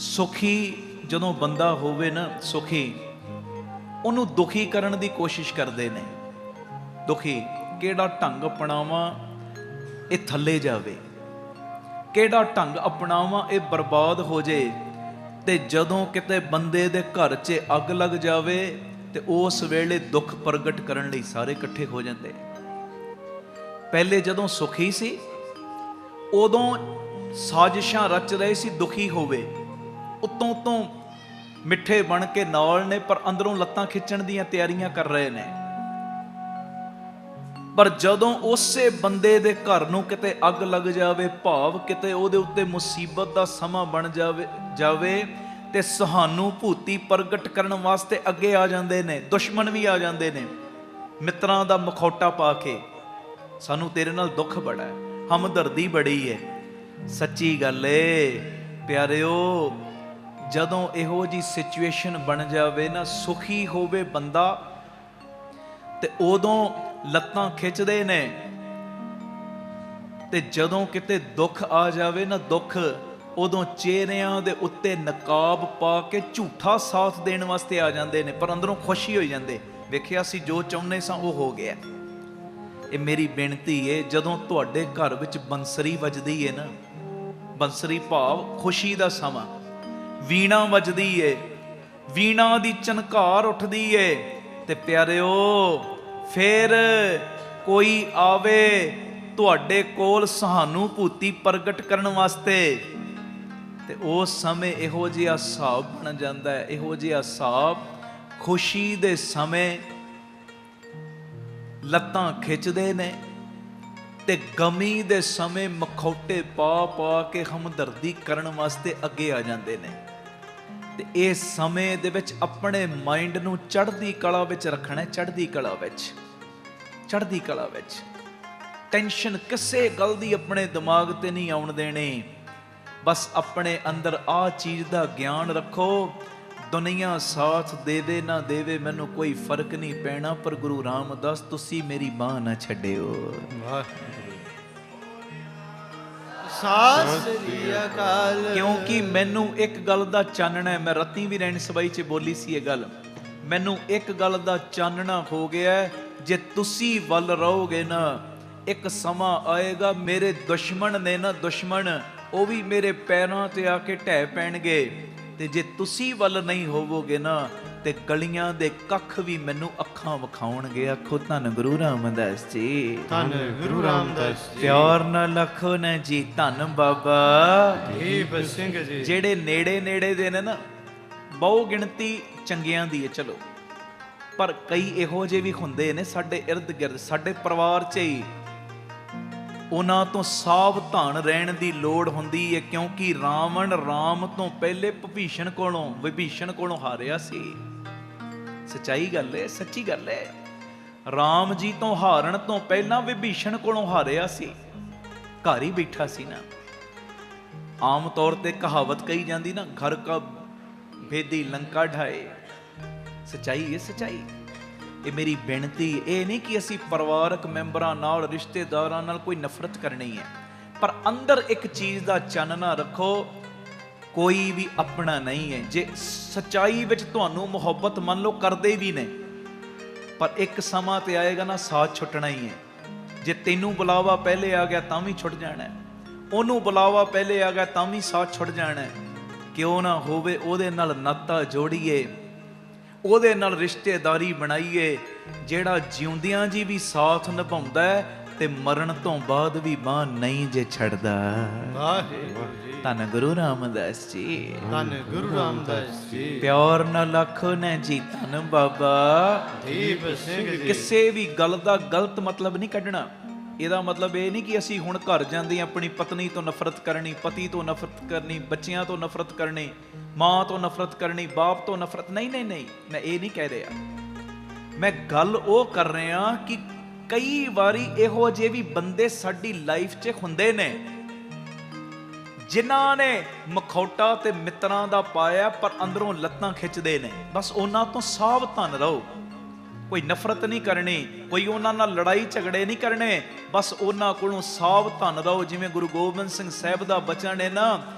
ਸੁਖੀ ਜਦੋਂ ਬੰਦਾ ਹੋਵੇ ਨਾ, ਸੁਖੀ, ਉਹਨੂੰ ਦੁਖੀ ਕਰਨ ਦੀ ਕੋਸ਼ਿਸ਼ ਕਰਦੇ ਨੇ। ਦੁਖੀ ਕਿਹੜਾ ਢੰਗ ਅਪਣਾਵਾਂ ਇਹ ਥੱਲੇ ਜਾਵੇ, ਕਿਹੜਾ ਢੰਗ ਅਪਣਾਵਾਂ ਇਹ ਬਰਬਾਦ ਹੋ ਜੇ। ਤੇ ਜਦੋਂ ਕਿਤੇ ਬੰਦੇ ਦੇ ਘਰ 'ਚ ਅੱਗ ਲੱਗ ਜਾਵੇ ਤੇ ਉਸ ਵੇਲੇ ਦੁੱਖ ਪ੍ਰਗਟ ਕਰਨ ਲਈ ਸਾਰੇ ਇਕੱਠੇ ਹੋ ਜਾਂਦੇ। ਪਹਿਲੇ ਜਦੋਂ ਸੁਖੀ ਸੀ ਉਦੋਂ ਸਾਜ਼ਿਸ਼ਾਂ ਰਚ ਰਹੇ ਸੀ ਦੁਖੀ ਹੋਵੇ, ਉੱਤੋਂ ਉੱਤੋਂ ਮਿੱਠੇ ਬਣ ਕੇ ਨਾਲ ਨੇ, ਪਰ ਅੰਦਰੋਂ ਲੱਤਾਂ ਖਿੱਚਣ ਦੀਆਂ ਤਿਆਰੀਆਂ ਕਰ ਰਹੇ ਨੇ। ਪਰ ਜਦੋਂ ਉਸੇ ਬੰਦੇ ਦੇ ਘਰ ਨੂੰ ਕਿਤੇ ਅੱਗ ਲੱਗ ਜਾਵੇ, ਭਾਵ ਕਿਤੇ ਉਹਦੇ ਉੱਤੇ ਮੁਸੀਬਤ ਦਾ ਸਮਾਂ ਬਣ ਜਾਵੇ ਤੇ ਸਹਾਨੂਭੂਤੀ ਪ੍ਰਗਟ ਕਰਨ ਵਾਸਤੇ ਅੱਗੇ ਆ ਜਾਂਦੇ ਨੇ। ਦੁਸ਼ਮਣ ਵੀ ਆ ਜਾਂਦੇ ਨੇ ਮਿੱਤਰਾਂ ਦਾ ਮਖੌਟਾ ਪਾ ਕੇ, ਸਾਨੂੰ ਤੇਰੇ ਨਾਲ ਦੁੱਖ ਬੜਾ ਹੈ, ਹਮਦਰਦੀ ਬੜੀ ਹੈ। ਸੱਚੀ ਗੱਲ ਏ ਪਿਆਰਿਓ, ਜਦੋਂ ਇਹੋ ਜੀ ਸਿਚੁਏਸ਼ਨ ਬਣ ਜਾਵੇ ਨਾ, ਸੁਖੀ ਹੋਵੇ ਬੰਦਾ ਤੇ ਉਦੋਂ ਲੱਤਾਂ ਖਿੱਚਦੇ ਨੇ, ਤੇ ਜਦੋਂ ਕਿਤੇ ਦੁੱਖ ਆ ਜਾਵੇ ਨਾ, ਦੁੱਖ, ਉਦੋਂ ਚਿਹਰਿਆਂ ਦੇ ਉੱਤੇ ਨਕਾਬ ਪਾ ਕੇ ਝੂਠਾ ਸਾਥ ਦੇਣ ਵਾਸਤੇ ਆ ਜਾਂਦੇ ਨੇ, ਪਰ ਅੰਦਰੋਂ ਖੁਸ਼ੀ ਹੋਈ ਜਾਂਦੇ, ਵੇਖਿਆ ਸੀ ਜੋ ਚਾਹੁੰਦੇ ਸਾਂ ਉਹ ਹੋ ਗਿਆ। ਇਹ ਮੇਰੀ ਬੇਨਤੀ ਏ, ਜਦੋਂ ਤੁਹਾਡੇ ਘਰ ਵਿੱਚ ਬੰਸਰੀ ਵੱਜਦੀ ਏ ਨਾ, ਬੰਸਰੀ ਭਾਵ ਖੁਸ਼ੀ ਦਾ ਸਮਾਂ, ਵੀਣਾ ਵੱਜਦੀ ਏ, ਵੀਣਾ ਦੀ ਝਨਕਾਰ ਉੱਠਦੀ ਏ, ਤੇ ਪਿਆਰਿਓ ਫਿਰ ਕੋਈ ਆਵੇ ਤੁਹਾਡੇ ਕੋਲ ਸਹਾਨੂਭੂਤੀ ਪ੍ਰਗਟ ਕਰਨ ਵਾਸਤੇ, ਤੇ ਉਸ ਸਮੇਂ ਇਹੋ ਜਿਹਾ ਹਿਸਾਬ ਬਣ ਜਾਂਦਾ ਹੈ। ਇਹੋ ਜਿਹਾ ਹਿਸਾਬ, ਖੁਸ਼ੀ ਦੇ ਸਮੇਂ ਲੱਤਾਂ ਖਿੱਚਦੇ ਨੇ ਤੇ ਗਮੀ ਦੇ ਸਮੇਂ ਮਖੌਟੇ ਪਾ ਪਾ ਕੇ ਹਮਦਰਦੀ ਕਰਨ ਵਾਸਤੇ ਅੱਗੇ ਆ ਜਾਂਦੇ ਨੇ। ਤੇ ਇਸ ਸਮੇਂ ਦੇ ਵਿੱਚ ਆਪਣੇ ਮਾਈਂਡ ਨੂੰ ਚੜ੍ਹਦੀ ਕਲਾ ਵਿੱਚ ਰੱਖਣਾ, ਚੜ੍ਹਦੀ ਕਲਾ ਵਿੱਚ, ਚੜ੍ਹਦੀ ਕਲਾ ਵਿੱਚ। ਟੈਨਸ਼ਨ ਕਿਸੇ ਗੱਲ ਦੀ ਆਪਣੇ ਦਿਮਾਗ ਤੇ ਨਹੀਂ ਆਉਣ ਦੇਣੀ। ਬਸ ਆਪਣੇ ਅੰਦਰ ਆਹ ਚੀਜ਼ ਦਾ ਗਿਆਨ ਰੱਖੋ, ਦੁਨੀਆ ਸਾਥ ਦੇਵੇ ਨਾ ਦੇਵੇ ਮੈਨੂੰ ਕੋਈ ਫਰਕ ਨਹੀਂ ਪੈਣਾ, ਪਰ ਗੁਰੂ ਰਾਮਦਾਸ ਤੁਸੀਂ ਮੇਰੀ ਬਾਂਹ ਨਾ ਛੱਡਿਓ। ਸਤਿ ਸ੍ਰੀ ਅਕਾਲ। ਕਿਉਂਕਿ ਮੈਨੂੰ ਇੱਕ ਗੱਲ ਦਾ ਚਾਨਣਾ ਹੈ, ਮੈਂ ਰਾਤੀ ਵੀ ਰੈਣ ਸਬਾਈ 'ਚ ਬੋਲੀ ਸੀ ਇਹ ਗੱਲ, ਮੈਨੂੰ ਇੱਕ ਗੱਲ ਦਾ ਚਾਨਣਾ ਹੋ ਗਿਆ, ਜੇ ਤੁਸੀਂ ਵੱਲ ਰਹੋਗੇ ਨਾ, ਇੱਕ ਸਮਾਂ ਆਏਗਾ ਮੇਰੇ ਦੁਸ਼ਮਣ ਨੇ ਨਾ, ਦੁਸ਼ਮਣ ਉਹ ਵੀ ਮੇਰੇ ਪੈਰਾਂ ਤੇ ਆ ਕੇ ਢਹਿ ਪੈਣਗੇ, ਤੇ ਜੇ ਤੁਸੀਂ ਵੱਲ ਨਹੀਂ ਹੋਵੋਗੇ ਨਾ, ਤੇ ਗਲੀਆਂ ਦੇ ਕੱਖ ਵੀ ਮੈਨੂੰ ਅੱਖਾਂ ਵਿਖਾਉਣਗੇ। ਆਖੋ ਧੰਨ ਗੁਰੂ ਰਾਮਦਾਸ ਜੀ, ਧੰਨ ਗੁਰੂ ਰਾਮਦਾਸ ਜੀ। ਪਿਆਰ ਨਾਲ ਲਖੋ ਨਾ ਜੀ, ਧੰਨ ਬਾਬਾ ਦੀਪ ਸਿੰਘ ਜੀ। ਜਿਹੜੇ ਨੇੜੇ ਨੇੜੇ ਦੇ ਨੇ ਨਾ, ਬਹੁ ਗਿਣਤੀ ਚੰਗਿਆਂ ਦੀ ਹੈ ਚਲੋ, ਪਰ ਕਈ ਇਹੋ ਜਿਹੇ ਵੀ ਹੁੰਦੇ ਨੇ ਸਾਡੇ ਇਰਦ ਗਿਰਦ, ਸਾਡੇ ਪਰਿਵਾਰ 'ਚ ਹੀ, ਉਹਨਾਂ ਤੋਂ ਸਾਵਧਾਨ ਰਹਿਣ ਦੀ ਲੋੜ ਹੁੰਦੀ ਹੈ। ਕਿਉਂਕਿ ਰਾਵਣ ਰਾਮ ਤੋਂ ਪਹਿਲੇ ਵਿਭੀਸ਼ਣ ਕੋਲੋਂ ਹਾਰਿਆ ਸੀ। ਸੱਚਾਈ ਗੱਲ ਹੈ, ਸੱਚੀ ਗੱਲ ਹੈ। ਰਾਮ ਜੀ ਤੋਂ ਹਾਰਨ ਤੋਂ ਪਹਿਲਾਂ ਵਿਭੀਸ਼ਣ ਕੋਲੋਂ ਹਾਰਿਆ ਸੀ, ਘਰ ਹੀ ਬੈਠਾ ਸੀ ਨਾ। ਆਮ ਤੌਰ ਤੇ ਕਹਾਵਤ ਕਹੀ ਜਾਂਦੀ ਨਾ, ਘਰ ਕਾ ਭੇਦੀ ਲੰਕਾ ਢਾਏ। ਸੱਚਾਈ ਹੈ, ਸੱਚਾਈ। ਇਹ ਮੇਰੀ ਬੇਨਤੀ ਇਹ ਨਹੀਂ ਕਿ ਅਸੀਂ ਪਰਿਵਾਰਕ ਮੈਂਬਰਾਂ ਨਾਲ, ਰਿਸ਼ਤੇਦਾਰਾਂ ਨਾਲ ਕੋਈ ਨਫ਼ਰਤ ਕਰਨੀ ਹੈ, ਪਰ ਅੰਦਰ ਇੱਕ ਚੀਜ਼ ਦਾ ਚਾਨਣਾ ਰੱਖੋ, ਕੋਈ ਵੀ ਆਪਣਾ ਨਹੀਂ ਹੈ। ਜੇ ਸੱਚਾਈ ਵਿੱਚ ਤੁਹਾਨੂੰ ਮੁਹੱਬਤ ਮੰਨ ਲਓ ਕਰਦੇ ਵੀ ਨੇ, ਪਰ ਇੱਕ ਸਮਾਂ ਤੇ ਆਏਗਾ ਨਾ, ਸਾਥ ਛੁੱਟਣਾ ਹੀ ਹੈ। ਜੇ ਤੈਨੂੰ ਬੁਲਾਵਾ ਪਹਿਲੇ ਆ ਗਿਆ ਤਾਂ ਵੀ ਛੁੱਟ ਜਾਣਾ, ਉਹਨੂੰ ਬੁਲਾਵਾ ਪਹਿਲੇ ਆ ਗਿਆ ਤਾਂ ਵੀ ਸਾਥ ਛੁੱਟ ਜਾਣਾ। ਕਿਉਂ ਨਾ ਹੋਵੇ ਉਹਦੇ ਨਾਲ ਨਾਤਾ ਜੋੜੀਏ, ਉਹਦੇ ਨਾਲ ਰਿਸ਼ਤੇਦਾਰੀ ਬਣਾਈਏ, ਜਿਹੜਾ ਜਿਉਂਦਿਆਂ ਜੀ ਵੀ ਸਾਥ ਨਿਭਾਉਂਦਾ ਤੇ ਮਰਨ ਤੋਂ ਬਾਅਦ ਵੀ ਬਾਂਹ ਨਹੀਂ ਜੇ ਛੱਡਦਾ। ਵਾਹਿਗੁਰੂ ਜੀ। ਧੰਨ ਗੁਰੂ ਰਾਮਦਾਸ ਜੀ, ਧੰਨ ਗੁਰੂ ਰਾਮਦਾਸ ਜੀ। ਪਿਆਰ ਨਾਲ ਲੱਖੋ ਨੇ ਜੀ, ਧੰਨ ਬਾਬਾ ਦੀਪ ਸਿੰਘ ਜੀ। ਕਿਸੇ ਵੀ ਗੱਲ ਦਾ ਗਲਤ ਮਤਲਬ ਨਹੀਂ ਕੱਢਣਾ। ਇਹਦਾ ਮਤਲਬ ਇਹ ਨਹੀਂ ਕਿ ਅਸੀਂ ਹੁਣ ਘਰ ਜਾਂਦੇ ਆਪਣੀ ਪਤਨੀ ਤੋਂ ਨਫ਼ਰਤ ਕਰਨੀ, ਪਤੀ ਤੋਂ ਨਫ਼ਰਤ ਕਰਨੀ, ਬੱਚਿਆਂ ਤੋਂ ਨਫ਼ਰਤ ਕਰਨੀ, ਮਾਂ ਤੋਂ ਨਫ਼ਰਤ ਕਰਨੀ, ਬਾਪ ਤੋਂ ਨਫ਼ਰਤ। ਨਹੀਂ ਨਹੀਂ ਨਹੀਂ, ਮੈਂ ਇਹ ਨਹੀਂ ਕਹਿ ਰਿਹਾ। ਮੈਂ ਗੱਲ ਉਹ ਕਰ ਰਿਹਾ ਕਿ ਕਈ ਵਾਰੀ ਇਹੋ ਜਿਹੇ ਵੀ ਬੰਦੇ ਸਾਡੀ ਲਾਈਫ 'ਚ ਹੁੰਦੇ ਨੇ ਜਿਨ੍ਹਾਂ ਨੇ ਮਖੌਟਾ ਤੇ ਮਿੱਤਰਾਂ ਦਾ ਪਾਇਆ ਪਰ ਅੰਦਰੋਂ ਲੱਤਾਂ ਖਿੱਚਦੇ ਨੇ। ਬਸ ਉਹਨਾਂ ਤੋਂ ਸਾਵਧਾਨ ਰਹੋ। ਕੋਈ ਨਫ਼ਰਤ ਨਹੀਂ ਕਰਨੀ, ਕੋਈ ਉਹਨਾਂ ਨਾਲ ਲੜਾਈ ਝਗੜੇ ਨਹੀਂ ਕਰਨੇ, ਬਸ ਉਹਨਾਂ ਕੋਲੋਂ ਸਾਵਧਾਨ ਰਹੋ। ਜਿਵੇਂ ਗੁਰੂ ਗੋਬਿੰਦ ਸਿੰਘ ਸਾਹਿਬ ਦਾ ਬਚਨ ਹੈ ਨਾ,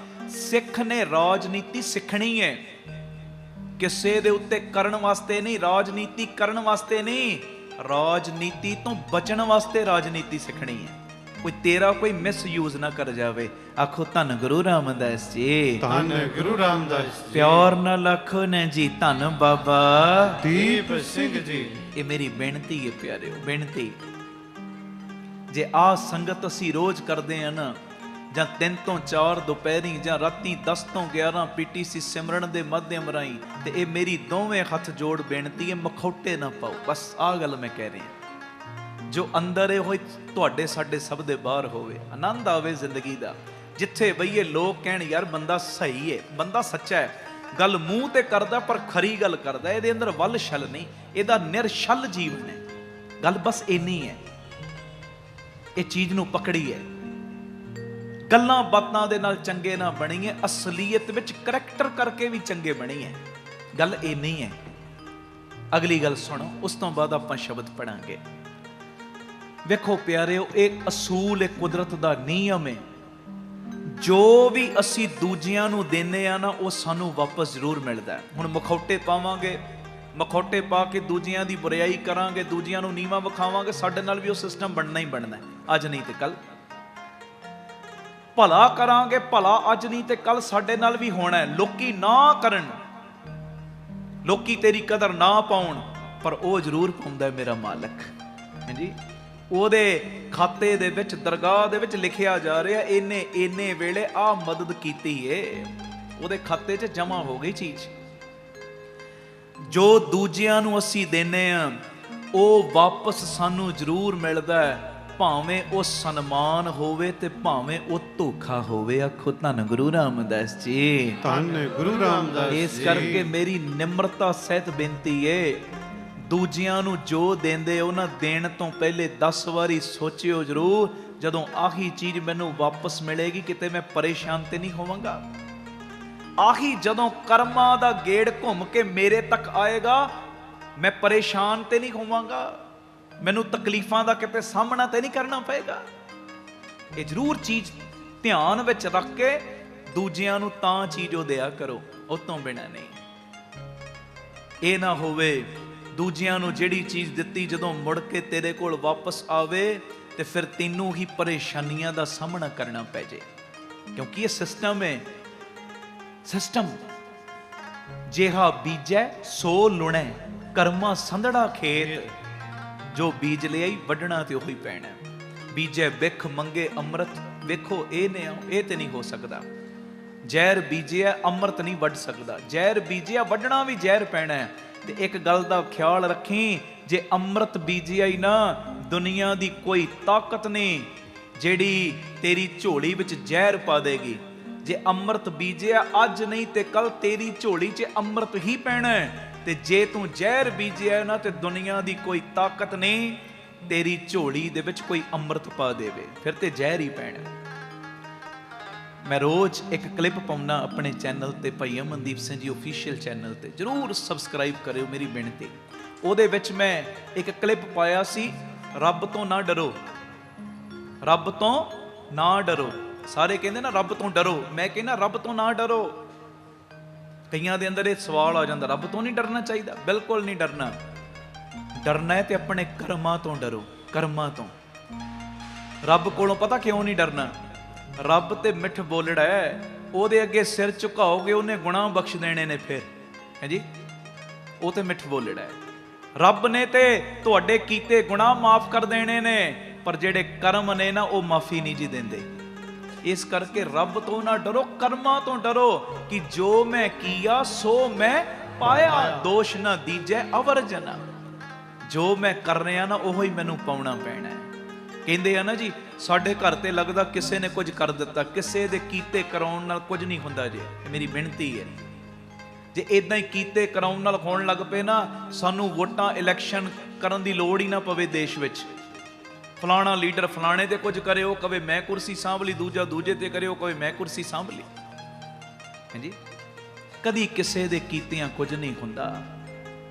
ਸਿੱਖ ਨੇ ਰਾਜਨੀਤੀ ਸਿੱਖਣੀ ਹੈ, ਕਿਸੇ ਦੇ ਉੱਤੇ ਕਰਨ ਵਾਸਤੇ ਨਹੀਂ, ਰਾਜਨੀਤੀ ਕਰਨ ਵਾਸਤੇ ਨਹੀਂ, ਰਾਜਨੀਤੀ ਤੋਂ ਬਚਣ ਵਾਸਤੇ ਰਾਜਨੀਤੀ ਸਿੱਖਣੀ ਹੈ। ਕੋਈ ਤੇਰਾ ਕੋਈ ਮਿਸਯੂਜ਼ ਨਾ ਕਰ ਜਾਵੇ। ਆਖੋ ਧੰਨ ਗੁਰੂ ਰਾਮਦਾਸ ਜੀ, ਧੰਨ ਗੁਰੂ ਰਾਮਦਾਸ ਜੀ। ਪਿਆਰ ਨਾਲ ਆਖੋ ਨੇ ਜੀ, ਧੰਨ ਬਾਬਾ ਦੀਪ ਸਿੰਘ ਜੀ। ਇਹ ਮੇਰੀ ਬੇਨਤੀ ਹੈ ਪਿਆਰਿਓ, ਬੇਨਤੀ। ਜੇ ਆਹ ਸੰਗਤ ਅਸੀਂ ਰੋਜ਼ ਕਰਦੇ ਆ ਨਾ, ਜਾਂ 3 ਤੋਂ 4 ਦੁਪਹਿਰੀ, ਜਾਂ ਰਾਤੀ 10 ਤੋਂ 11 PTC ਸਿਮਰਨ ਦੇ ਮਾਧਿਅਮ ਰਾਹੀਂ, ਤੇ ਇਹ ਮੇਰੀ ਦੋਵੇਂ ਹੱਥ ਜੋੜ ਬੇਨਤੀ ਹੈ, ਮਖੌਟੇ ਨਾ ਪਾਓ। ਬਸ ਆਹ ਗੱਲ ਮੈਂ ਕਹਿ ਰਿਹਾ। ਜੋ ਅੰਦਰ ਹੈ ਉਹ ਤੁਹਾਡੇ ਸਾਡੇ ਸਭ ਦੇ ਬਾਹਰ ਹੋਵੇ। ਆਨੰਦ ਆਵੇ ਜ਼ਿੰਦਗੀ ਦਾ। ਜਿੱਥੇ ਬਈਏ ਲੋਕ ਕਹਿਣ ਯਾਰ ਬੰਦਾ ਸਹੀ ਹੈ, ਬੰਦਾ ਸੱਚਾ ਹੈ, ਗੱਲ ਮੂੰਹ ਤੇ ਕਰਦਾ ਪਰ ਖਰੀ ਗੱਲ ਕਰਦਾ, ਇਹਦੇ ਅੰਦਰ ਵੱਲ ਛਲ ਨਹੀਂ, ਇਹਦਾ ਨਿਰਛਲ ਜੀਵਨ ਹੈ। ਗੱਲ ਬਸ ਇੰਨੀ ਹੈ। ਇਹ ਚੀਜ਼ ਨੂੰ ਪਕੜੀਏ। ਗੱਲਾਂ ਬਾਤਾਂ ਦੇ ਨਾਲ ਚੰਗੇ ਨਾ ਬਣੀਏ, ਅਸਲੀਅਤ ਵਿੱਚ ਕਰੈਕਟਰ ਕਰਕੇ ਵੀ ਚੰਗੇ ਬਣੀਏ। ਗੱਲ ਇੰਨੀ ਹੈ। ਅਗਲੀ ਗੱਲ ਸੁਣੋ, ਉਸ ਤੋਂ ਬਾਅਦ ਆਪਾਂ ਸ਼ਬਦ ਪੜਾਂਗੇ। ਵੇਖੋ ਪਿਆਰਿਓ, ਇਹ ਅਸੂਲ ਹੈ, ਕੁਦਰਤ ਦਾ ਨਿਯਮ ਹੈ। ਜੋ ਵੀ ਅਸੀਂ ਦੂਜਿਆਂ ਨੂੰ ਦਿੰਦੇ ਆ ਨਾ, ਉਹ ਸਾਨੂੰ ਵਾਪਸ ਜ਼ਰੂਰ ਮਿਲਦਾ। ਹੁਣ ਮਖੌਟੇ ਪਾਵਾਂਗੇ, ਮਖੌਟੇ ਪਾ ਕੇ ਦੂਜਿਆਂ ਦੀ ਬੁਰਾਈ ਕਰਾਂਗੇ, ਦੂਜਿਆਂ ਨੂੰ ਨੀਵਾਂ ਵਿਖਾਵਾਂਗੇ, ਸਾਡੇ ਨਾਲ ਵੀ ਉਹ ਸਿਸਟਮ ਬਣਨਾ ਹੀ ਬਣਨਾ, ਅੱਜ ਨਹੀਂ ਤੇ ਕੱਲ। ਭਲਾ ਕਰਾਂਗੇ, ਭਲਾ ਅੱਜ ਨਹੀਂ ਤੇ ਕੱਲ ਸਾਡੇ ਨਾਲ ਵੀ ਹੋਣਾ। ਲੋਕੀ ਨਾ ਕਰਨ, ਲੋਕੀ ਤੇਰੀ ਕਦਰ ਨਾ ਪਾਉਣ, ਪਰ ਉਹ ਜ਼ਰੂਰ ਪਾਉਂਦਾ ਮੇਰਾ ਮਾਲਕ। ਹਾਂਜੀ, ਉਹਦੇ ਖਾਤੇ ਦੇ ਵਿੱਚ, ਦਰਗਾਹ ਦੇ ਵਿੱਚ ਲਿਖਿਆ ਜਾ ਰਿਹਾ, ਇਹਨੇ ਵੇਲੇ ਆ ਮਦਦ ਕੀਤੀ ਏ, ਉਹਦੇ ਖਾਤੇ 'ਚ ਜਮਾ ਹੋ ਗਈ ਚੀਜ਼। ਜੋ ਦੂਜਿਆਂ ਨੂੰ ਅਸੀਂ ਦਿੰਨੇ ਆ, ਉਹ ਵਾਪਸ ਸਾਨੂੰ ਜ਼ਰੂਰ ਮਿਲਦਾ ਹੈ, ਭਾਵੇਂ ਉਹ ਸਨਮਾਨ ਹੋਵੇ ਤੇ ਭਾਵੇਂ ਉਹ ਧੋਖਾ ਹੋਵੇ। ਆਖੋ ਧੰਨ ਗੁਰੂ ਰਾਮਦਾਸ ਜੀ, ਧੰਨ ਗੁਰੂ ਰਾਮਦਾਸ ਜੀ। ਇਸ ਕਰਕੇ ਮੇਰੀ ਨਿਮਰਤਾ ਸਹਿਤ ਬੇਨਤੀ ਏ, ਦੂਜਿਆਂ ਨੂੰ ਜੋ ਦਿੰਦੇ ਹੋ ਨਾ, ਦੇਣ ਤੋਂ ਪਹਿਲੇ 10 ਵਾਰੀ ਸੋਚਿਓ ਜ਼ਰੂਰ, ਜਦੋਂ ਆਹੀ ਚੀਜ਼ ਮੈਨੂੰ ਵਾਪਸ ਮਿਲੇਗੀ ਕਿਤੇ ਮੈਂ ਪਰੇਸ਼ਾਨ ਤੇ ਨਹੀਂ ਹੋਵਾਂਗਾ। ਆਹੀ ਜਦੋਂ ਕਰਮਾਂ ਦਾ ਗੇੜ ਘੁੰਮ ਕੇ ਮੇਰੇ ਤੱਕ ਆਏਗਾ, ਮੈਂ ਪਰੇਸ਼ਾਨ ਤੇ ਨਹੀਂ ਹੋਵਾਂਗਾ, ਮੈਨੂੰ ਤਕਲੀਫਾਂ ਦਾ ਕਿਤੇ ਸਾਹਮਣਾ ਤੇ ਨਹੀਂ ਕਰਨਾ ਪਏਗਾ। ਇਹ ਜ਼ਰੂਰ ਚੀਜ਼ ਧਿਆਨ ਵਿੱਚ ਰੱਖ ਕੇ ਦੂਜਿਆਂ ਨੂੰ ਤਾਂ ਚੀਜ਼ ਉਹ ਦਿਆ ਕਰੋ, ਉਹ ਤੋਂ ਬਿਨਾਂ ਨਹੀਂ। ਇਹ ਨਾ ਹੋਵੇ ਦੂਜਿਆਂ ਨੂੰ ਜਿਹੜੀ ਚੀਜ਼ ਦਿੱਤੀ ਜਦੋਂ ਮੁੜ ਕੇ ਤੇਰੇ ਕੋਲ ਵਾਪਸ ਆਵੇ ਤੇ ਫਿਰ ਤੈਨੂੰ ਹੀ ਪਰੇਸ਼ਾਨੀਆਂ ਦਾ ਸਾਹਮਣਾ ਕਰਨਾ ਪੈ ਜੇ। ਕਿਉਂਕਿ ਇਹ ਸਿਸਟਮ ਹੈ, ਸਿਸਟਮ। ਜਿਹਾ ਬੀਜੈ ਸੋ ਲੁਣੈ, ਕਰਮਾ ਸੰਧੜਾ ਖੇਤ। ਜੋ ਬੀਜ ਲਿਆਈ ਵੱਢਣਾ ਤੇ ਉਹੀ ਪੈਣਾ। ਬੀਜੈ ਬਿਖ ਮੰਗੇ ਅੰਮ੍ਰਿਤ, ਵੇਖੋ ਇਹ ਨੇ, ਇਹ ਤੇ ਨਹੀਂ ਹੋ ਸਕਦਾ। ਜ਼ਹਿਰ ਬੀਜਿਆ ਅੰਮ੍ਰਿਤ ਨਹੀਂ ਵੱਢ ਸਕਦਾ, ਜ਼ਹਿਰ ਬੀਜਿਆ ਵੱਢਣਾ ਵੀ ਜ਼ਹਿਰ ਪੈਣਾ। ਤੇ ਇੱਕ ਗੱਲ ਦਾ ਖਿਆਲ ਰੱਖੀ, ਜੇ ਅੰਮ੍ਰਿਤ ਬੀਜਿਆ ਹੀ ਨਾ, ਦੁਨੀਆ ਦੀ ਕੋਈ ਤਾਕਤ ਨਹੀਂ ਜਿਹੜੀ ਤੇਰੀ ਝੋਲੀ ਵਿੱਚ ਜ਼ਹਿਰ ਪਾ ਦੇਗੀ। ਜੇ ਅੰਮ੍ਰਿਤ ਬੀਜਿਆ ਅੱਜ ਨਹੀਂ ਤੇ ਕੱਲ ਤੇਰੀ ਝੋਲੀ 'ਚ ਅੰਮ੍ਰਿਤ ਹੀ ਪੈਣਾ। ਤੇ ਜੇ ਤੂੰ ਜ਼ਹਿਰ ਬੀਜਿਆ ਨਾ, ਤੇ ਦੁਨੀਆ ਦੀ ਕੋਈ ਤਾਕਤ ਨਹੀਂ ਤੇਰੀ ਝੋਲੀ ਦੇ ਵਿੱਚ ਕੋਈ ਅੰਮ੍ਰਿਤ ਪਾ ਦੇਵੇ, ਫਿਰ ਤੇ ਜ਼ਹਿਰ ਹੀ ਪੈਣਾ। ਮੈਂ ਰੋਜ਼ ਇੱਕ ਕਲਿੱਪ ਪਾਉਣਾ ਆਪਣੇ ਚੈਨਲ ਤੇ, ਭਾਈ ਅਮਨਦੀਪ ਸਿੰਘ ਜੀ ਆਫੀਸ਼ੀਅਲ ਚੈਨਲ ਤੇ, ਜਰੂਰ ਸਬਸਕ੍ਰਾਈਬ ਕਰਿਓ, ਮੇਰੀ ਬੇਨਤੀ। ਉਹਦੇ ਵਿੱਚ ਮੈਂ ਇੱਕ ਕਲਿੱਪ ਪਾਇਆ ਸੀ, ਰੱਬ ਤੋਂ ਨਾ ਡਰੋ, ਰੱਬ ਤੋਂ ਨਾ ਡਰੋ। ਸਾਰੇ ਕਹਿੰਦੇ ਨਾ ਰੱਬ ਤੋਂ ਡਰੋ, ਮੈਂ ਕਹਿੰਦਾ ਰੱਬ ਤੋਂ ਨਾ ਡਰੋ। ਕਈਆਂ ਦੇ ਅੰਦਰ ਇਹ ਸਵਾਲ ਆ ਜਾਂਦਾ, ਰੱਬ ਤੋਂ ਨਹੀਂ ਡਰਨਾ ਚਾਹੀਦਾ। ਬਿਲਕੁਲ ਨਹੀਂ ਡਰਨਾ। ਡਰਨਾ ਹੈ ਤੇ ਆਪਣੇ ਕਰਮਾਂ ਤੋਂ ਡਰੋ, ਕਰਮਾਂ ਤੋਂ। ਰੱਬ ਕੋਲੋਂ ਪਤਾ ਕਿਉਂ ਨਹੀਂ ਡਰਨਾ? ਰੱਬ ਤੇ ਮਿੱਠ ਬੋਲੜਾ ਹੈ, ਉਹਦੇ ਅੱਗੇ ਸਿਰ ਝੁਕਾਓਗੇ ਉਹਨੇ ਗੁਨਾਹ ਬਖਸ਼ ਦੇਣੇ ਨੇ। ਫਿਰ ਹੈ ਜੀ, ਉਹ ਤੇ ਮਿੱਠ ਬੋਲੜਾ ਹੈ। ਰੱਬ ਨੇ ਤੇ ਤੁਹਾਡੇ ਕੀਤੇ ਗੁਨਾਹ ਮਾਫ ਕਰ ਦੇਣੇ ਨੇ, ਪਰ ਜਿਹੜੇ ਕਰਮ ਨੇ ਨਾ, ਉਹ ਮਾਫੀ ਨਹੀਂ ਜੀ ਦਿੰਦੇ। ਇਸ ਕਰਕੇ ਰੱਬ ਤੋਂ ਨਾ ਡਰੋ, ਕਰਮਾਂ ਤੋਂ ਡਰੋ ਕਿ ਜੋ ਮੈਂ ਕੀਆ ਸੋ ਮੈਂ ਪਾਇਆ, ਦੋਸ਼ ਨਾ ਦੀਜੈ ਅਵਰ ਜਨਾ। ਜੋ ਮੈਂ ਕਰ ਰਿਹਾ ਨਾ, ਉਹੋ ਹੀ ਮੈਨੂੰ ਪਾਉਣਾ ਪੈਣਾ ਹੈ। ਕਹਿੰਦੇ ਆ ਨਾ ਜੀ, ਸਾਡੇ ਘਰ ਤੇ ਲੱਗਦਾ ਕਿਸੇ ਨੇ ਕੁਝ ਕਰ ਦਿੱਤਾ, ਕਿਸੇ ਦੇ ਕੀਤੇ ਕਰਾਉਣ ਨਾਲ ਕੁਝ ਨਹੀਂ ਹੁੰਦਾ ਜੀ। ਮੇਰੀ ਬੇਨਤੀ ਹੈ, ਜੇ ਇਦਾਂ ਹੀ ਕੀਤੇ ਕਰਾਉਣ ਨਾਲ ਹੋਣ ਲੱਗ ਪਏ ਨਾ, ਸਾਨੂੰ ਵੋਟਾਂ ਇਲੈਕਸ਼ਨ ਕਰਨ ਦੀ ਲੋੜ ਹੀ ਨਾ ਪਵੇ ਦੇਸ਼ ਵਿੱਚ। ਫਲਾਣਾ ਲੀਡਰ ਫਲਾਣੇ ਤੇ ਕੁਝ ਕਰੇ, ਉਹ ਕਵੇ ਮੈਂ ਕੁਰਸੀ ਸਾਂਭ ਲਈ, ਦੂਜਾ ਦੂਜੇ ਤੇ ਕਰੇ, ਉਹ ਕਵੇ ਮੈਂ ਕੁਰਸੀ ਸਾਂਭ ਲਈ। ਹਾਂਜੀ, ਕਦੀ ਕਿਸੇ ਦੇ ਕੀਤਿਆਂ ਕੁਝ ਨਹੀਂ ਹੁੰਦਾ।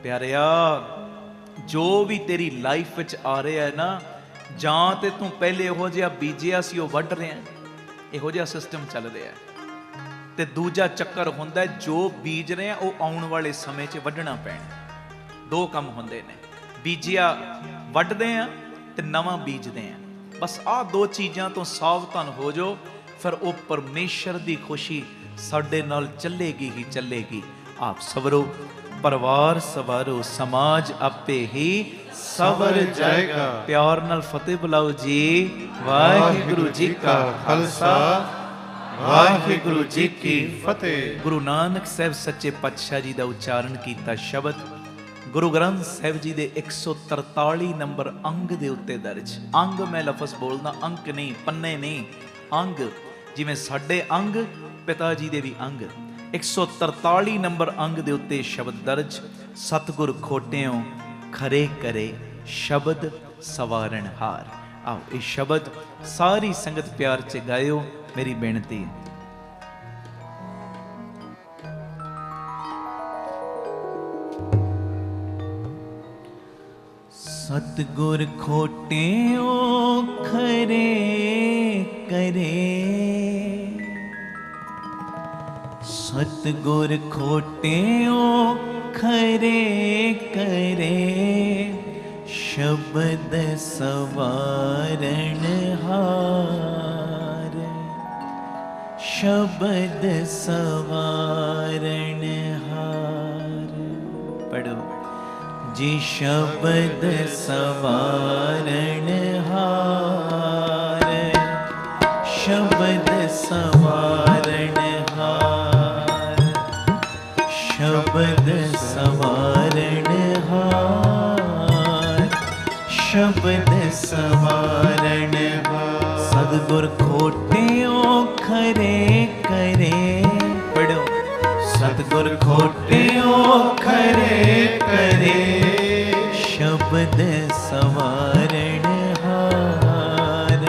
ਪਿਆਰਿਆ, ਜੋ ਵੀ ਤੇਰੀ ਲਾਈਫ ਵਿੱਚ ਆ ਰਿਹਾ ਹੈ ਨਾ, ਜਾਂ ਤੇ ਤੂੰ ਪਹਿਲੇ ਇਹੋ ਜਿਹਾ ਬੀਜਿਆ ਸੀ ਉਹ ਵੱਢ ਰਿਹਾ, ਇਹੋ ਜਿਹਾ ਸਿਸਟਮ ਚੱਲ ਰਿਹਾ, ਤੇ ਦੂਜਾ ਚੱਕਰ ਹੁੰਦਾ ਜੋ ਬੀਜ ਰਿਹਾ ਉਹ ਆਉਣ ਵਾਲੇ ਸਮੇਂ 'ਚ ਵੱਢਣਾ ਪੈਣਾ। ਦੋ ਕੰਮ ਹੁੰਦੇ ਨੇ, ਬੀਜਿਆ ਵੱਢਦੇ ਆ ਤੇ ਨਵਾਂ ਬੀਜਦੇ ਆ। ਬਸ ਆਹ ਦੋ ਚੀਜ਼ਾਂ ਤੋਂ ਸਾਵਧਾਨ ਹੋ ਜਾਓ, ਫਿਰ ਉਹ ਪਰਮੇਸ਼ਰ ਦੀ ਖੁਸ਼ੀ ਸਾਡੇ ਨਾਲ ਚੱਲੇਗੀ ਹੀ ਚੱਲੇਗੀ। ਆਪ ਸਵਰੋ, ਪਰਿਵਾਰ ਸਵਾਰੋ, ਸਮਾਜ ਆਪੇ ਹੀ ਸਵਰ ਜਾਏਗਾ। ਪਿਆਰ ਨਾਲ ਫਤਿਹ ਬੁਲਾਓ ਜੀ। ਵਾਹਿਗੁਰੂ ਜੀ ਕਾ ਖਾਲਸਾ, ਵਾਹਿਗੁਰੂ ਜੀ ਕੀ ਫਤਿਹ। ਗੁਰੂ ਨਾਨਕ ਸਾਹਿਬ ਸੱਚੇ ਪਾਤਸ਼ਾਹ ਜੀ ਦਾ ਉਚਾਰਨ ਕੀਤਾ ਸ਼ਬਦ ਗੁਰੂ ਗ੍ਰੰਥ ਸਾਹਿਬ ਜੀ ਦੇ 143 ਨੰਬਰ ਅੰਗ ਦੇ ਉੱਤੇ ਦਰਜ। ਅੰਗ ਮੈਂ ਲਫ਼ਜ਼ ਬੋਲਦਾ, ਅੰਕ ਨਹੀਂ, ਪੰਨੇ ਨਹੀਂ, ਅੰਗ। ਜਿਵੇਂ ਸਾਡੇ ਅੰਗ, ਪਿਤਾ ਜੀ ਦੇ ਵੀ ਅੰਗ। 143 ਨੰਬਰ ਅੰਗ ਦੇ ਉੱਤੇ ਸ਼ਬਦ ਦਰਜ, ਸਤਿਗੁਰ ਖੋਟਿਓ ਖਰੇ ਕਰੇ ਸ਼ਬਦ ਸਵਾਰਨ ਹਾਰ। ਆਓ ਇਹ ਸ਼ਬਦ ਸਾਰੀ ਸੰਗਤ ਪਿਆਰ 'ਚ ਗਾਇਓ, ਮੇਰੀ ਬੇਨਤੀ ਹੈ। ਸਤਿਗੁਰ ਖੋਟਿਓ ਖਰੇ ਕਰੇ, ਸਤਿਗੁਰ ਖੋਟਿਓ ਖਰੇ ਕਰੇ ਸ਼ਬਦ ਸਵਾਰਨ ਹਾਰ, ਸ਼ਬਦ ਸਵਾਰਨ ਹਾਰ। ਪੜੋ ਜੀ, ਸ਼ਬਦ ਸਵਾਰਨ ਹਾਰ, ਸ਼ਬਦ ਸਵਾਰਨ ਹਾਰ, ਸ਼ਬਦ ਸਵਾਰਨ ਹਾਰ, ਸ਼ਬਦ ਸਵਾਰਨ ਹਾਰ। ਸਤਿਗੁਰ ਖੋਟਿਓ ਖਰੇ ਕਰੇ। ਪੜੋ, ਸਤਿਗੁਰ ਖੋਟਿਓ ਖਰੇ ਕਰੇ ਸ਼ਬਦ ਸਵਾਰਨ ਹਾਰ,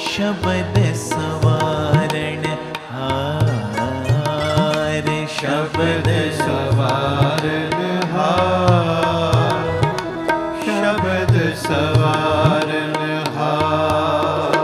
ਸ਼ਬਦ ਸਵਾਰਨ ਹਾਰ, ਸ਼ਬਦ ਸਵਾਰਨ ਹਾਰ, ਸ਼ਬਦ ਸਵਾਰਨ ਹਾਰ।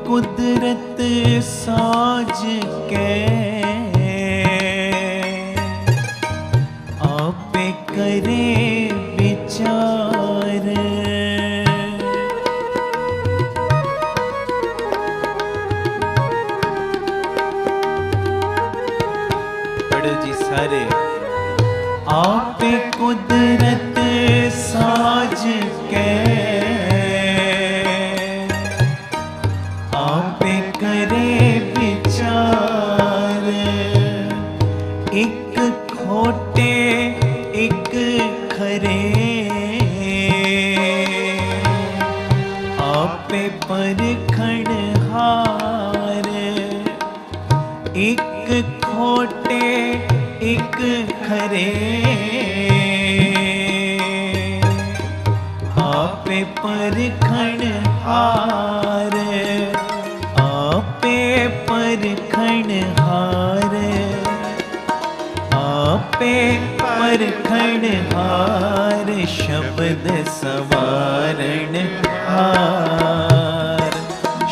कुदरत साज के आपे करे विचार, पढ़ो जी सारे। आपे कुदरत साज के करे विचार, एक खोटे एक खरे आपे परखण हार, एक खोटे एक खरे आपे परखण हार, आपे परखण हार, आपे परखण हार, शब्द सवारण हार,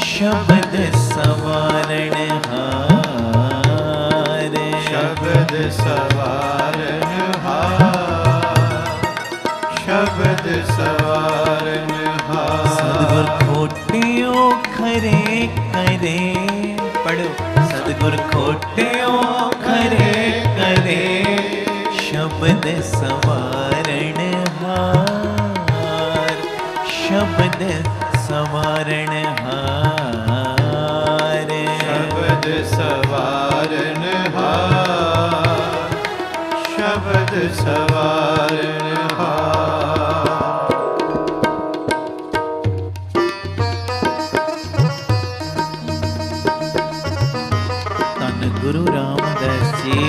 शब्द सवारण हार, शब्द सवारण हार, शब्द खोटियो खरे करे, पढ़ो सतगुर खोटियो खरे करे, शब्द सवारण हार, शब्द सवारण हार, शब्द सवारण हार, शब्द सवारण हार। धन गुरु रामदास जी,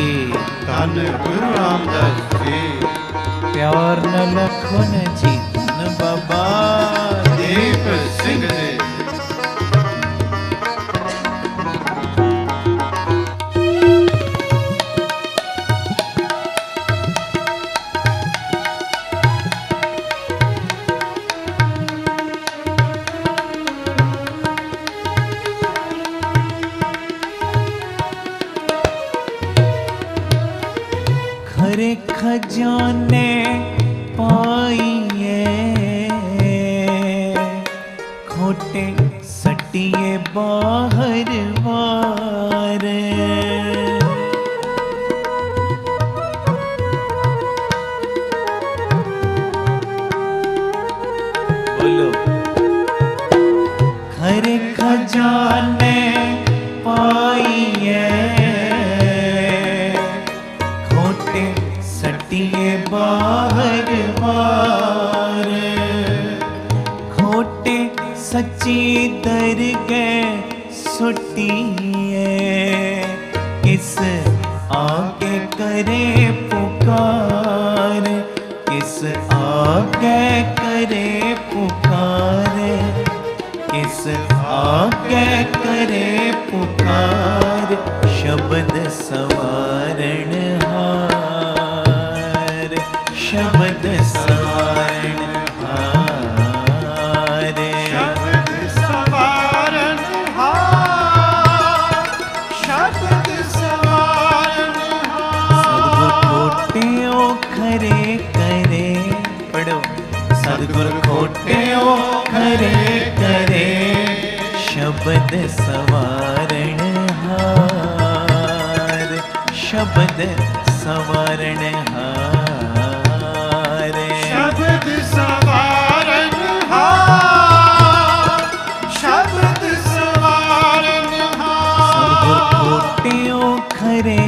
धन गुरु रामदास जी, प्यार न लखन जी, धन बाबा दीप सिंह जी। खरे खजाने पाइए, खोटे सटिए बाहर वार, बोलो खरे खजाने पाइए, खोटे सटिए बाहर वार, खोटे सच्ची दरगह सुटिए, किस आगे करे पुकार, किस आगे करे पुकार, किस आगे करे पुकार, शब्द सवारण हार, शब्द सवारण हार, शब्द सवारण हार, शब्द सवारण सतगुर हार। खोटियो खरे करे, पढ़ो सतगुर खोटियो खरे करे, शब्द सवारण हार, शब्द सवारण हार, शब्द सवारण हार, शब्द सवारण सतगुर हार। खोटियो खरे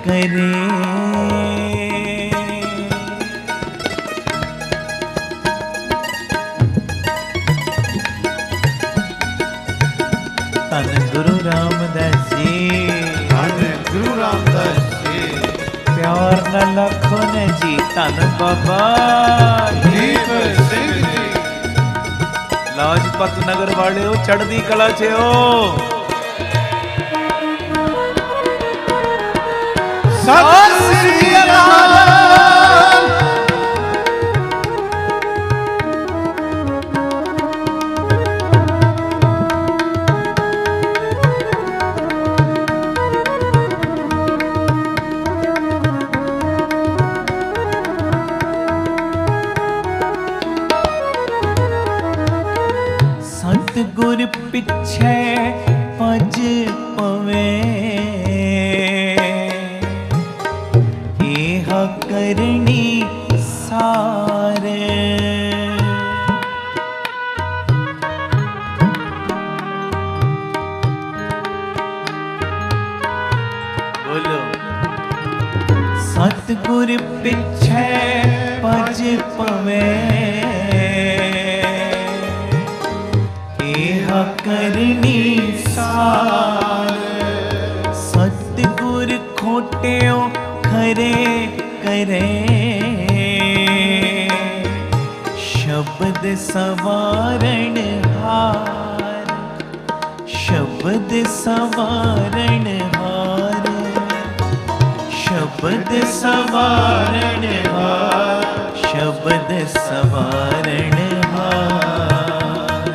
करे। धन गुरु रामदास जी, धन गुरु रामदास जी, प्यार न लखन जी, धन बाबा दीप सिंह जी। लाजपत नगर वाले हो, चढ़दी कला च हो। सत श्री अकाल। सतगुर पिछे भज पवे, एह करनी सार, बोलो सतगुर पिछे भज पवे, एह करनी सार, सतगुर खोटियो खरे करे, शब्द सवारण हार, शब्द सवारण हार, शब्द सवारण हार, शब्द सवारण हार,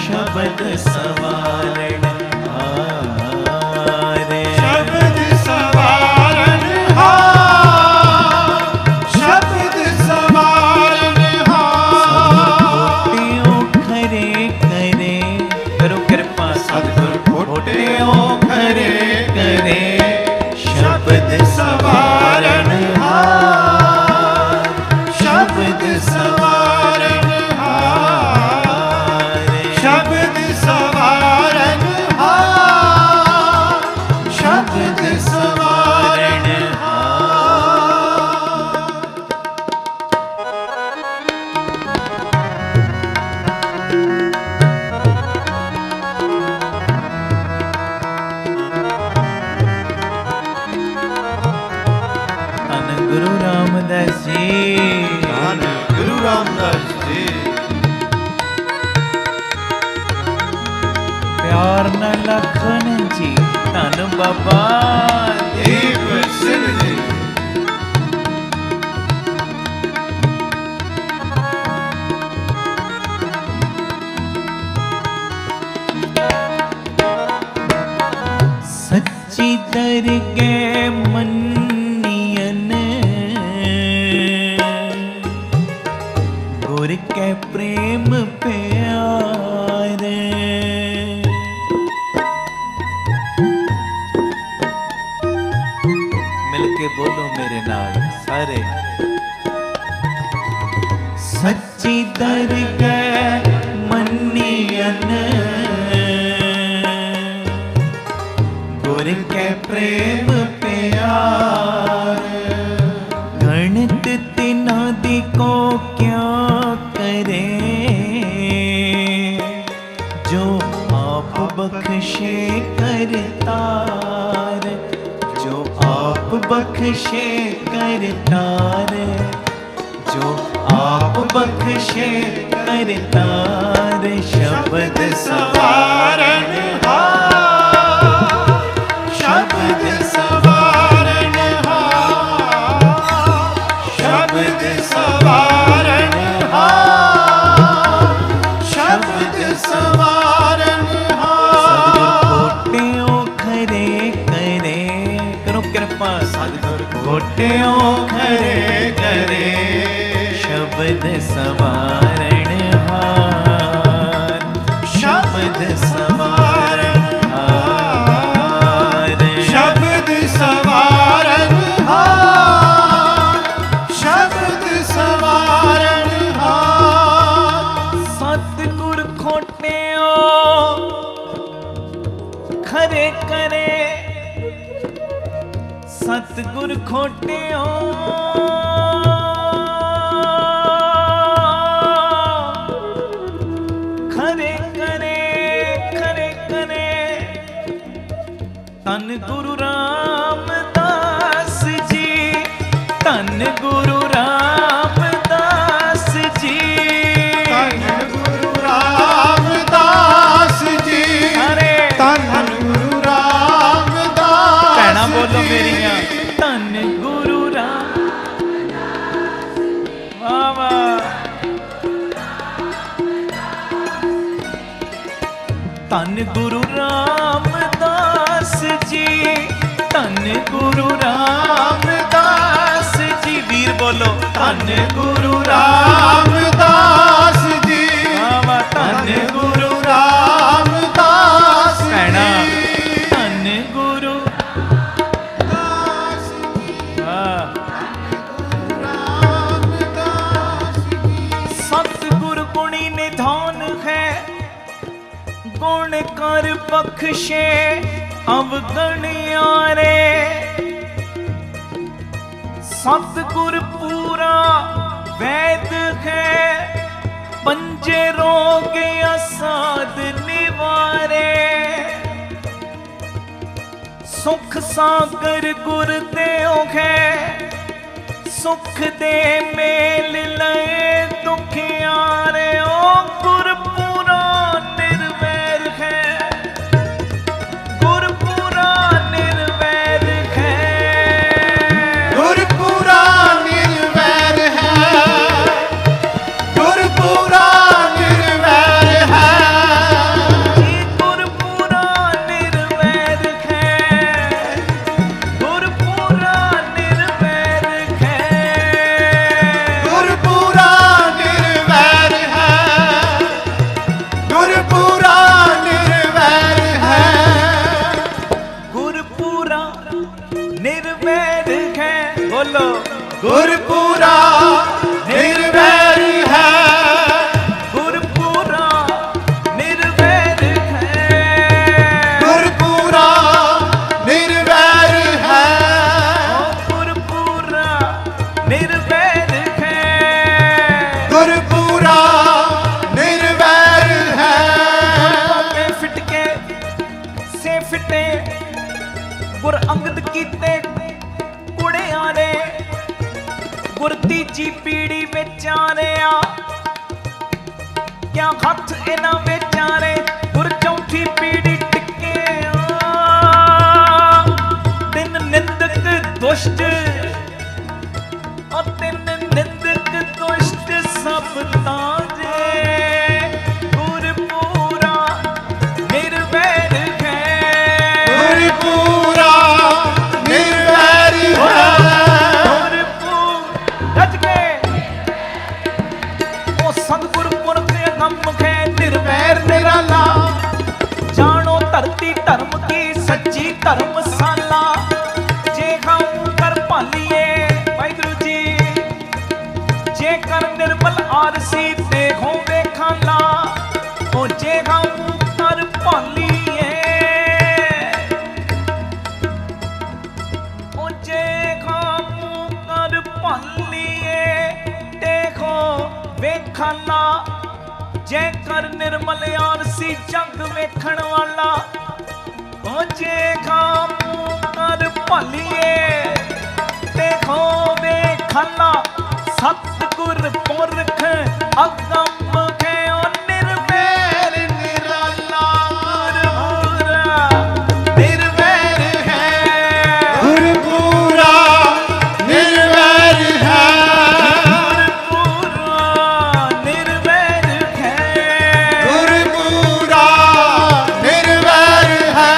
शब्द सवारण हार, शब्द सवारण हार, शब्द सवारण हार। खोटियो खरे पार न लखन जी धन बाबा दीप सिंह जी। सच्ची दरगह मन्नियन गुर के प्रेम प्यार। मिलके बोलो मेरे नाल सारे। सच्ची दरगह मन्नियन गुर के प्रेम प्यार। गणित तिना दी को क्या करे जो आप बख्शे करतार। जो आप बख्शे करतार। जो आप बख्शे करतार। शब्द सवारन शब्द सवारन शब्द सवारन शब्द सवारन गोटियों खरे करे करो कृपा सतगुर गोटियों खरे करे शब्द सवारण हार। शब्द सवारण हार। शब्द सवारन शब्द सवारन सतगुर खोटियों खरे करे सतगुर खोटियों खरे करे खरे करे। तन गुरु रामदास जी तन गुरु रामदास जी। धन गुरु रामदास जी। अरे धन गुरु रामदास भैणा बोलो जी। मेरिया धन गुरु राम वाह वाह। धन गुरु रामदास जी धन गुरु रामदास जी। वीर बोलो धन गुरु रामदास जी। वाह वाह। धन धन गुरु रामदास भैणा जी। धन गुरु वाह। सतगुर गुणी निधान है गुण कर बख्शे अवगणियारे। सतगुर पूरा वैद है पंजे रोग असाध निवारे। सुख सागर गुर देओ है सुख दे मेल लए दुखियारे। ओ गुर पूरा निर्वैर है गुर पूरा निर्वैर है। गुरपुरा निर्वैर है गुरपुरा निर्वैर है। जी गुर पूरा निर्वैर है गुर पूरा निर्वैर है। गुरपुरा निर्वैर है गुरपुरा निर्वैर है। गुर पूरा निर्वैर है बोलो गुरपुरा निर्वैर है गुर पूरा निर्वैर है। गुरपुरा निर्वैर है ओ गुर पूरा निर्वैर है। गुरपुरा निर्वैर है। पापे फिट के से फिटे गुर अंगद कीते कुड़ियारे। गुर तीजी पीढ़ी विच आ रहा क्या हथ इन्हां विच आ रहे। गुर चौथी पीढ़ी ਦੁਸ਼ਟ ਅਤੇ ਨਿੰਦਕ ਦੁਸ਼ਟ ਸਭ ਤਾਜੇ ਗੁਰਪੂਰਾ ਨਿਰਵੈਰ ਹੈ ਗੁਰਪੂਰਾ ਨਿਰਵੈਰ ਹੈ ਗੁਰਪੂਰ ਰੱਜ ਕੇ ਉਹ ਸਤਿਗੁਰ ਪੁਰਖ ਅਗੰਮ ਹੈ ਨਿਰਵੈਰ ਨਿਰਾਲਾ ਜਾਣੋ ਧਰਤੀ ਧਰਮ ਕੀ ਸੱਚੀ ਧਰਮਸ਼ਾਲਾ ਜੇ ਖਾਉ ਕਰ ਭਾਲੀਏ ਵਾਹਿਗੁਰੂ ਜੀ ਜੇ ਕਰ ਨਿਰਮਲ ਆਰਸੀ ਦੇਖੋ ਵੇਖਾਲਾ ਉਹ ਜੇ ਖਾਉ ਕਰ ਭਾਲੀਏ ਉਹ ਜੇ ਖਾਉ ਕਰ ਭਾਲੀਏ ਦੇਖੋ ਵੇਖਾਲਾ ਜੇ ਕਰ ਨਿਰਮਲ ਆਰਸੀ ਜਗ ਵੇਖਣ ਵਾਲਾ ਉਹ ਜੇ ਖਾਮੂ ਕਰ ਭਾਲੀਏ ਦੇਖੋ ਵੇਖਾਲਾ ਸਤਿਗੁਰ ਪੁਰਖ ਅਗੰਮ ਹੈ ਉਹ ਨਿਰਵੈਰ ਨਿਰਾਲਾ ਗੁਰਪੂਰਾ ਨਿਰਵੈਰ ਹੈ ਗੁਰਪੂਰਾ ਨਿਰਵੈਰ ਹੈ ਗੁਰਪੂਰਾ ਨਿਰਵੈਰ ਹੈ ਗੁਰਪੂਰਾ ਨਿਰਵੈਰ ਹੈ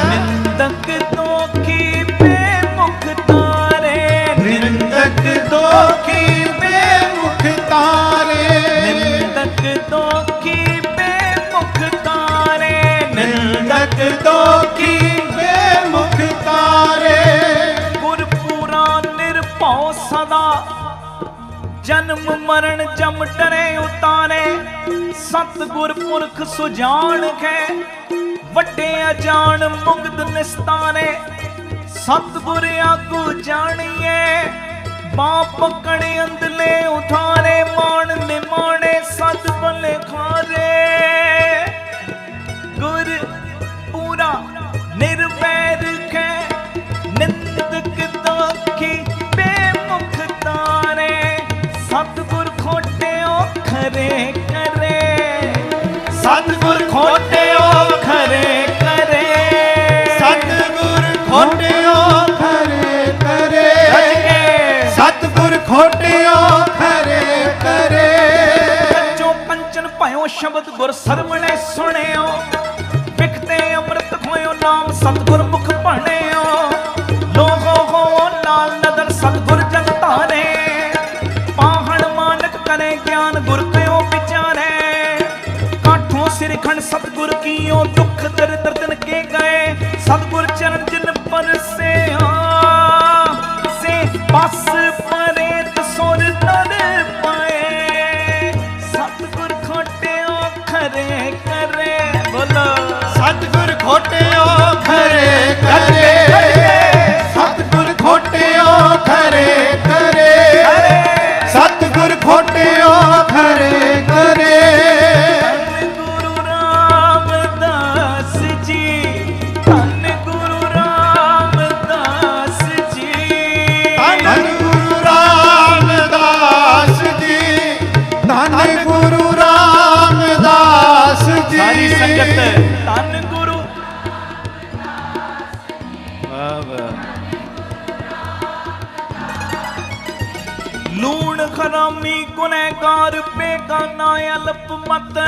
ਨਿੰਦਕ ਦੋਖੀ ਬੇਮੁਖ ਤਾਰੇ ਨਿੰਦਕ ਦੋਖੀ ਬੇਮੁਖ ਤਾਰੇ ਨਿੰਦਕ ਦੋਖੀ ਬੇਮੁਖ ਤਾਰੇ ਨਿੰਦਕ ਦੋਖੀ ਬੇਮੁਖ ਤਾਰੇ ਗੁਰਪੂਰਾ ਨਿਰਭਉ ਸਦਾ ਜਨਮ ਮਰਨ ਜਮ ਡਰੇ ਉਤਾਰੇ ਸਤਿਗੁਰ ਪੁਰਖ ਸੁਜਾਨ ਹੈ ਵੱਡੇ ਅਜਾਣ ਮੁਗਧ ਨਿਸਤਾਰੇ ਸਤਿਗੁਰ ਆਗੂ ਜਾਣੀਏ ਬਾਪ ਪਕੜੇ ਅੰਦਲੇ ਉਠਾਰੇ ਮਾਣ ਨਿਮਾਣੇ ਸਦ ਬਲੇ ਖਾਰੇ ਗੁਰ ਪੂਰਾ ਨਿਰਵੈਰ ਹੈ ਨਿੰਦਕ ਦੋਖੀ ਬੇਮੁਖ ਤਾਰੇ ਸਤਿਗੁਰ ਖੋਟਿਓ ਖਰੇ ਕਰੇ ਸਤਿਗੁਰ ਖੋਟਿਓ ਖਰੇ ਕਰੇ ਸਤਿਗੁਰ ਖੋਟਿਓ ਖਰੇ ਕਰੇ ਸਤਿਗੁਰ ਖੋਟਿਓ ਖਰੇ ਕਰੇ ਜੋ ਕੰਚਨ ਭਇਓ ਸ਼ਬਦ ਗੁਰ ਸਰਵਣੇ ਸੁਣਿਓ ਵਿਖਤੇ ਅੰਮ੍ਰਿਤ ਖੋਇਓ ਨਾਮ ਸਤਿਗੁਰ ਮੁਖ ਭਣਿਓ ਲੋਗੋ ਹੋ ਨਾਲ ਨਦਰ ਸਤਿਗੁਰ ਜਗ ਧਾਰੇ ਪਾਹਣ ਮਾਨਕ ਕਰੇ ਗਿਆਨ ਗੁਰ ਕਯੋ ਵਿਚਾਰੇ ਕਾਠੋਂ ਸਿਰਖਣ ਸਤਿਗੁਰ ਕੀਓ ਦੁਖ ਦਰਿਦਰ ਤਿਨ ਕੇ ਗਏ ਸਤਿਗੁਰ ਚਰਨ ਜਿਨ ਪਰਸਿਆ ਸੇ ਬਸ ਪਰੇ ਤਸੁਰ ਨਰ ਪਾਏ ਸਤਿਗੁਰ ਖੋਟਿਓ ਖਰੇ ਕਰੇ ਬੋਲੋ ਸਤਿਗੁਰ ਖੋਟਿਓ ਖਰੇ ਕਰੇ ਸਤਿਗੁਰ ਖੋਟਿਓ ਖਰੇ ਕਰੇ ਸਤਿਗੁਰ ਖੋਟਿਓ ਖਰੇ ਕਰੇ ਧੰਨ ਗੁਰੂ ਰਾਮਦਾਸ ਜੀ ਧੰਨ ਗੁਰੂ ਰਾਮਦਾਸ ਜੀ ਧੰਨ ਗੁਰੂ ਰਾਮਦਾਸ ਜੀ ਧੰਨ ਗੁਰੂ ਰਾਮਦਾਸ ਜੀ ਸਾਰੀ ਸੰਗਤ ਧੰਨ ਗੁਰੂ ਵਾਹ ਵਾਹ ਲੂਣ ਖਰਾਮੀ ਗੁਨਹਗਾਰ ਬੇਗਾਨਾ ਅਲਪ ਮਤ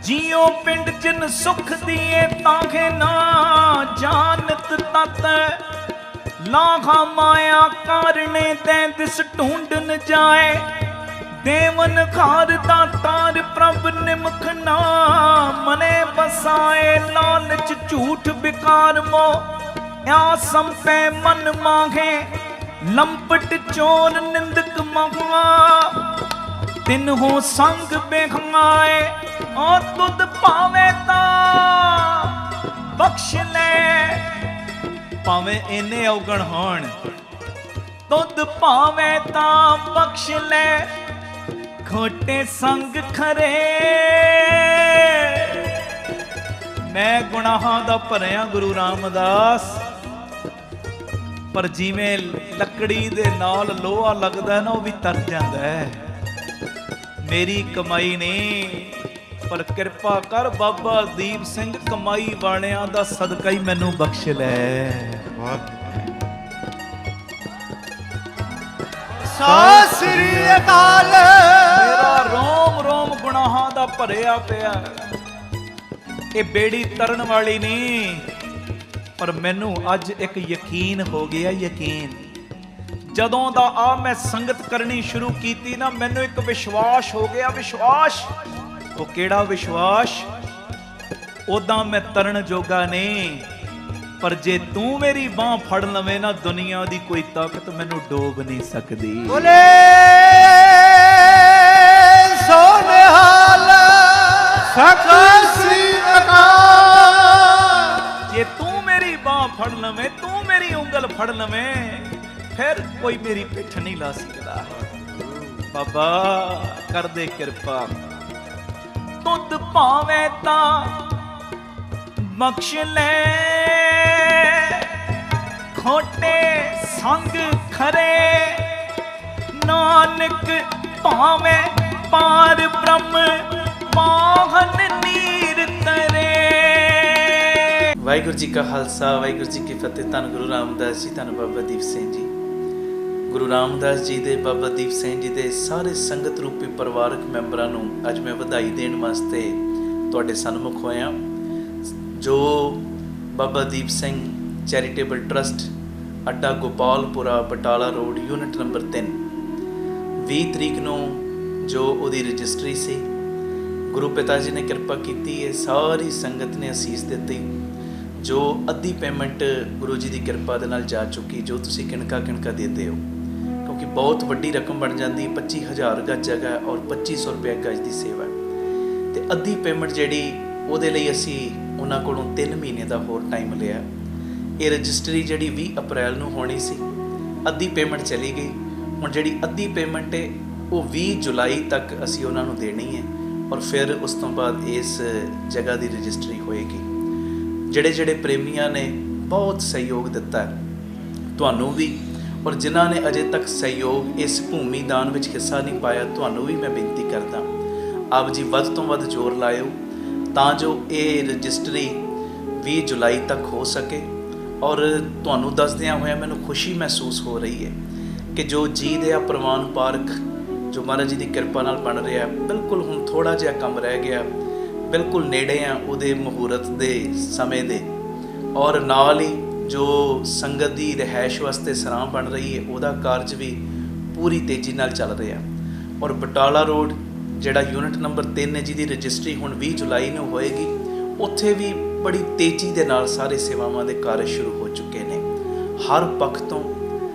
ਜਿਉ ਪਿੰਡ ਜਿਨ ਸੁਖ ਦੀਏ ਤਾਂਖੇ ਨਾ ਜਾਣਤ ਤਤ ਲਾਖਾ ਮਾਇਆ ਕਾਰਣੇ ਤੈ ਦਿਸ ਢੂੰਡਨ ਜਾਏ ਦੇਵਨ ਖਾਰ ਦਾ ਤਾਰ ਪ੍ਰਭ ਨਿਮਖ ਨਾ ਮਨੇ ਬਸਾਏ ਲਾਲਚ ਝੂਠ ਵਿਕਾਰ ਮੋ ਆ ਸੰਪੈ ਮਨ ਮਾਂਗੇ ਲੰਪਟ ਚੋਰ ਨਿੰਦਕ ਮਹਾ ਤਿਨ ਹੋ ਸੰਗ ਬੇਖਾਏ ਆ ਤੁਧ ਭਾਵੇਂ ਤਾਂ ਬਖਸ਼ ਲੈ ਭਾਵੇਂ ਇਹਨੇ ਔਗਣ ਹੋਣ ਤੁਧ ਭਾਵੇਂ ਤਾਂ ਬਖਸ਼ ਲੈ ਖੋਟੇ ਸੰਗ ਖਰੇ ਮੈਂ ਗੁਨਾਹਾਂ ਦਾ ਭਰਿਆ ਗੁਰੂ ਰਾਮਦਾਸ ਪਰ ਜਿਵੇਂ ਲੱਕੜੀ ਦੇ ਨਾਲ ਲੋਹਾ ਲੱਗਦਾ ਨਾ ਉਹ ਵੀ ਤਰ ਜਾਂਦਾ ਹੈ ਮੇਰੀ ਕਮਾਈ ਨਹੀਂ ਪਰ ਕਿਰਪਾ ਕਰ ਬਾਬਾ ਦੀਪ ਸਿੰਘ ਕਮਾਈ ਵਾਲਿਆਂ ਦਾ ਸਦਕਾ ਹੀ ਮੈਨੂੰ ਬਖਸ਼ ਲੈ ਸਤਿ ਸ੍ਰੀ ਅਕਾਲ। ਮੇਰਾ ਰੋਮ ਰੋਮ ਗੁਨਾਹਾਂ ਦਾ ਭਰਿਆ ਪਿਆ, ਇਹ ਬੇੜੀ ਤਰਨ ਵਾਲੀ ਨਹੀਂ। ਪਰ ਮੈਨੂੰ ਅੱਜ ਇੱਕ ਯਕੀਨ ਹੋ ਗਿਆ, ਯਕੀਨ। ਜਦੋਂ ਦਾ ਆ ਮੈਂ ਸੰਗਤ ਕਰਨੀ ਸ਼ੁਰੂ ਕੀਤੀ ਨਾ, ਮੈਨੂੰ ਇੱਕ ਵਿਸ਼ਵਾਸ ਹੋ ਗਿਆ, ਵਿਸ਼ਵਾਸ। ਉਹ ਕਿਹੜਾ ਵਿਸ਼ਵਾਸ? ਉਦਾਂ ਮੈਂ ਤਰਨ ਜੋਗਾ ਨਹੀਂ, ਪਰ ਜੇ ਤੂੰ ਮੇਰੀ ਬਾਹ ਫੜ ਲਵੇਂ ਨਾ, ਦੁਨੀਆ ਦੀ ਕੋਈ ਤਾਕਤ ਮੈਨੂੰ ਡੋਬ ਨਹੀਂ ਸਕਦੀ। ਬੋਲੇ ਸੋ ਨਿਹਾਲ ਸਤਿ ਸ੍ਰੀ ਅਕਾਲ। ਜੇ ਤੂੰ ਮੇਰੀ ਬਾਹ ਫੜ ਲਵੇਂ, ਤੂੰ ਮੇਰੀ ਉਂਗਲ ਫੜ ਲਵੇਂ, ਫਿਰ ਕੋਈ ਮੇਰੀ ਪਿੱਠ ਨਹੀਂ ਲਾ ਸਕਦਾ। ਬਾਬਾ ਕਰ ਦੇ ਕਿਰਪਾ, ਤੁਧ ਭਾਵੇਂ ਤਾਂ ਬਖਸ਼ ਲੈ, ਖੋਟੇ ਸੰਗ ਖਰੇ, ਨਾਨਕ ਭਾਵੇਂ ਪਾਰ ਬ੍ਰਹਮ ਪਾਹਨ ਨੀਰ ਤਰੇ। ਵਾਹਿਗੁਰੂ ਜੀ ਕਾ ਖਾਲਸਾ, ਵਾਹਿਗੁਰੂ ਜੀ ਕੀ ਫਤਿਹ। ਧੰਨ ਗੁਰੂ ਰਾਮਦਾਸ ਜੀ, ਧੰਨ ਬਾਬਾ ਦੀਪ ਸਿੰਘ ਜੀ। ਗੁਰੂ ਰਾਮਦਾਸ ਜੀ ਦੇ, ਬਾਬਾ ਦੀਪ ਸਿੰਘ ਜੀ ਦੇ ਸਾਰੇ ਸੰਗਤ ਰੂਪੀ ਪਰਿਵਾਰਕ ਮੈਂਬਰਾਂ ਨੂੰ ਅੱਜ ਮੈਂ ਵਧਾਈ ਦੇਣ ਵਾਸਤੇ ਤੁਹਾਡੇ ਸਨਮੁਖ ਹੋਇਆ। ਜੋ ਬਾਬਾ ਦੀਪ ਸਿੰਘ ਚੈਰੀਟੇਬਲ ਟਰਸਟ, ਅੱਡਾ ਗੋਪਾਲਪੁਰਾ, ਬਟਾਲਾ ਰੋਡ, ਯੂਨਿਟ ਨੰਬਰ 3, 20 ਤਰੀਕ ਨੂੰ ਜੋ ਉਹਦੀ ਰਜਿਸਟਰੀ ਸੀ, ਗੁਰੂ ਪਿਤਾ ਜੀ ਨੇ ਕਿਰਪਾ ਕੀਤੀ ਹੈ, ਸਾਰੀ ਸੰਗਤ ਨੇ ਅਸੀਸ ਦਿੱਤੀ। ਜੋ ਅੱਧੀ ਪੇਮੈਂਟ ਗੁਰੂ ਜੀ ਦੀ ਕਿਰਪਾ ਦੇ ਨਾਲ ਜਾ ਚੁੱਕੀ, ਜੋ ਤੁਸੀਂ ਕਿਣਕਾ ਕਿਣਕਾ ਦਿੰਦੇ ਹੋ, ਕਿਉਂਕਿ ਬਹੁਤ ਵੱਡੀ ਰਕਮ ਬਣ ਜਾਂਦੀ। 25,000 ਗਜ ਜਗ੍ਹਾ ਔਰ 2500 ਰੁਪਏ ਗਜ ਦੀ ਸੇਵਾ, ਅਤੇ ਅੱਧੀ ਪੇਮੈਂਟ ਜਿਹੜੀ ਉਹਦੇ ਲਈ ਅਸੀਂ ਉਹਨਾਂ ਕੋਲੋਂ 3 ਮਹੀਨੇ ਦਾ ਹੋਰ ਟਾਈਮ ਲਿਆ। ਇਹ ਰਜਿਸਟਰੀ ਜਿਹੜੀ 20 ਅਪ੍ਰੈਲ ਨੂੰ ਹੋਣੀ ਸੀ, ਅੱਧੀ ਪੇਮੈਂਟ ਚਲੀ ਗਈ। ਹੁਣ ਜਿਹੜੀ ਅੱਧੀ ਪੇਮੈਂਟ ਹੈ ਉਹ 20 ਜੁਲਾਈ ਤੱਕ ਅਸੀਂ ਉਹਨਾਂ ਨੂੰ ਦੇਣੀ ਹੈ, ਔਰ ਫਿਰ ਉਸ ਤੋਂ ਬਾਅਦ ਇਸ ਜਗ੍ਹਾ ਦੀ ਰਜਿਸਟਰੀ ਹੋਏਗੀ। ਜਿਹੜੇ ਪ੍ਰੇਮੀਆਂ ਨੇ ਬਹੁਤ ਸਹਿਯੋਗ ਦਿੱਤਾ ਤੁਹਾਨੂੰ ਵੀ, ਔਰ ਜਿਨ੍ਹਾਂ ਨੇ ਅਜੇ ਤੱਕ ਸਹਿਯੋਗ ਇਸ ਭੂਮੀ ਦਾਨ ਵਿੱਚ ਹਿੱਸਾ ਨਹੀਂ ਪਾਇਆ, ਤੁਹਾਨੂੰ ਵੀ ਮੈਂ ਬੇਨਤੀ ਕਰਦਾ, ਆਪ ਜੀ ਵੱਧ ਤੋਂ ਵੱਧ ਜ਼ੋਰ ਲਾਇਓ ਤਾਂ ਜੋ ਇਹ ਰਜਿਸਟਰੀ 20 ਜੁਲਾਈ ਤੱਕ ਹੋ ਸਕੇ। ਔਰ ਤੁਹਾਨੂੰ ਦੱਸਦਿਆਂ ਹੋਇਆ ਮੈਨੂੰ ਖੁਸ਼ੀ ਮਹਿਸੂਸ ਹੋ ਰਹੀ ਹੈ ਕਿ ਜੋ ਜੀ ਦੇ ਆ ਪ੍ਰਵਾਨ ਪਾਰਕ ਜੋ ਮਹਾਰਾਜ ਜੀ ਦੀ ਕਿਰਪਾ ਨਾਲ ਬਣ ਰਿਹਾ, ਬਿਲਕੁਲ ਹੁਣ ਥੋੜ੍ਹਾ ਜਿਹਾ ਕੰਮ ਰਹਿ ਗਿਆ, ਬਿਲਕੁਲ ਨੇੜੇ ਆ ਉਹਦੇ ਮੁਹੂਰਤ ਦੇ ਸਮੇਂ ਦੇ। ਔਰ ਨਾਲ ਹੀ ਜੋ ਸੰਗਤ ਦੀ ਰਿਹਾਇਸ਼ ਵਾਸਤੇ ਸਰਾਂ ਬਣ ਰਹੀ ਹੈ, ਉਹਦਾ ਕਾਰਜ ਵੀ ਪੂਰੀ ਤੇਜ਼ੀ ਨਾਲ ਚੱਲ ਰਿਹਾ। ਔਰ ਬਟਾਲਾ ਰੋਡ ਜਿਹੜਾ ਯੂਨਿਟ ਨੰਬਰ 3 ਹੈ, ਜਿਹਦੀ ਰਜਿਸਟਰੀ ਹੁਣ 20 ਜੁਲਾਈ ਨੂੰ ਹੋਏਗੀ, ਉੱਥੇ ਵੀ ਬੜੀ ਤੇਜ਼ੀ ਦੇ ਨਾਲ ਸਾਰੇ ਸੇਵਾਵਾਂ ਦੇ ਕਾਰਜ ਸ਼ੁਰੂ ਹੋ ਚੁੱਕੇ ਨੇ। ਹਰ ਪੱਖ ਤੋਂ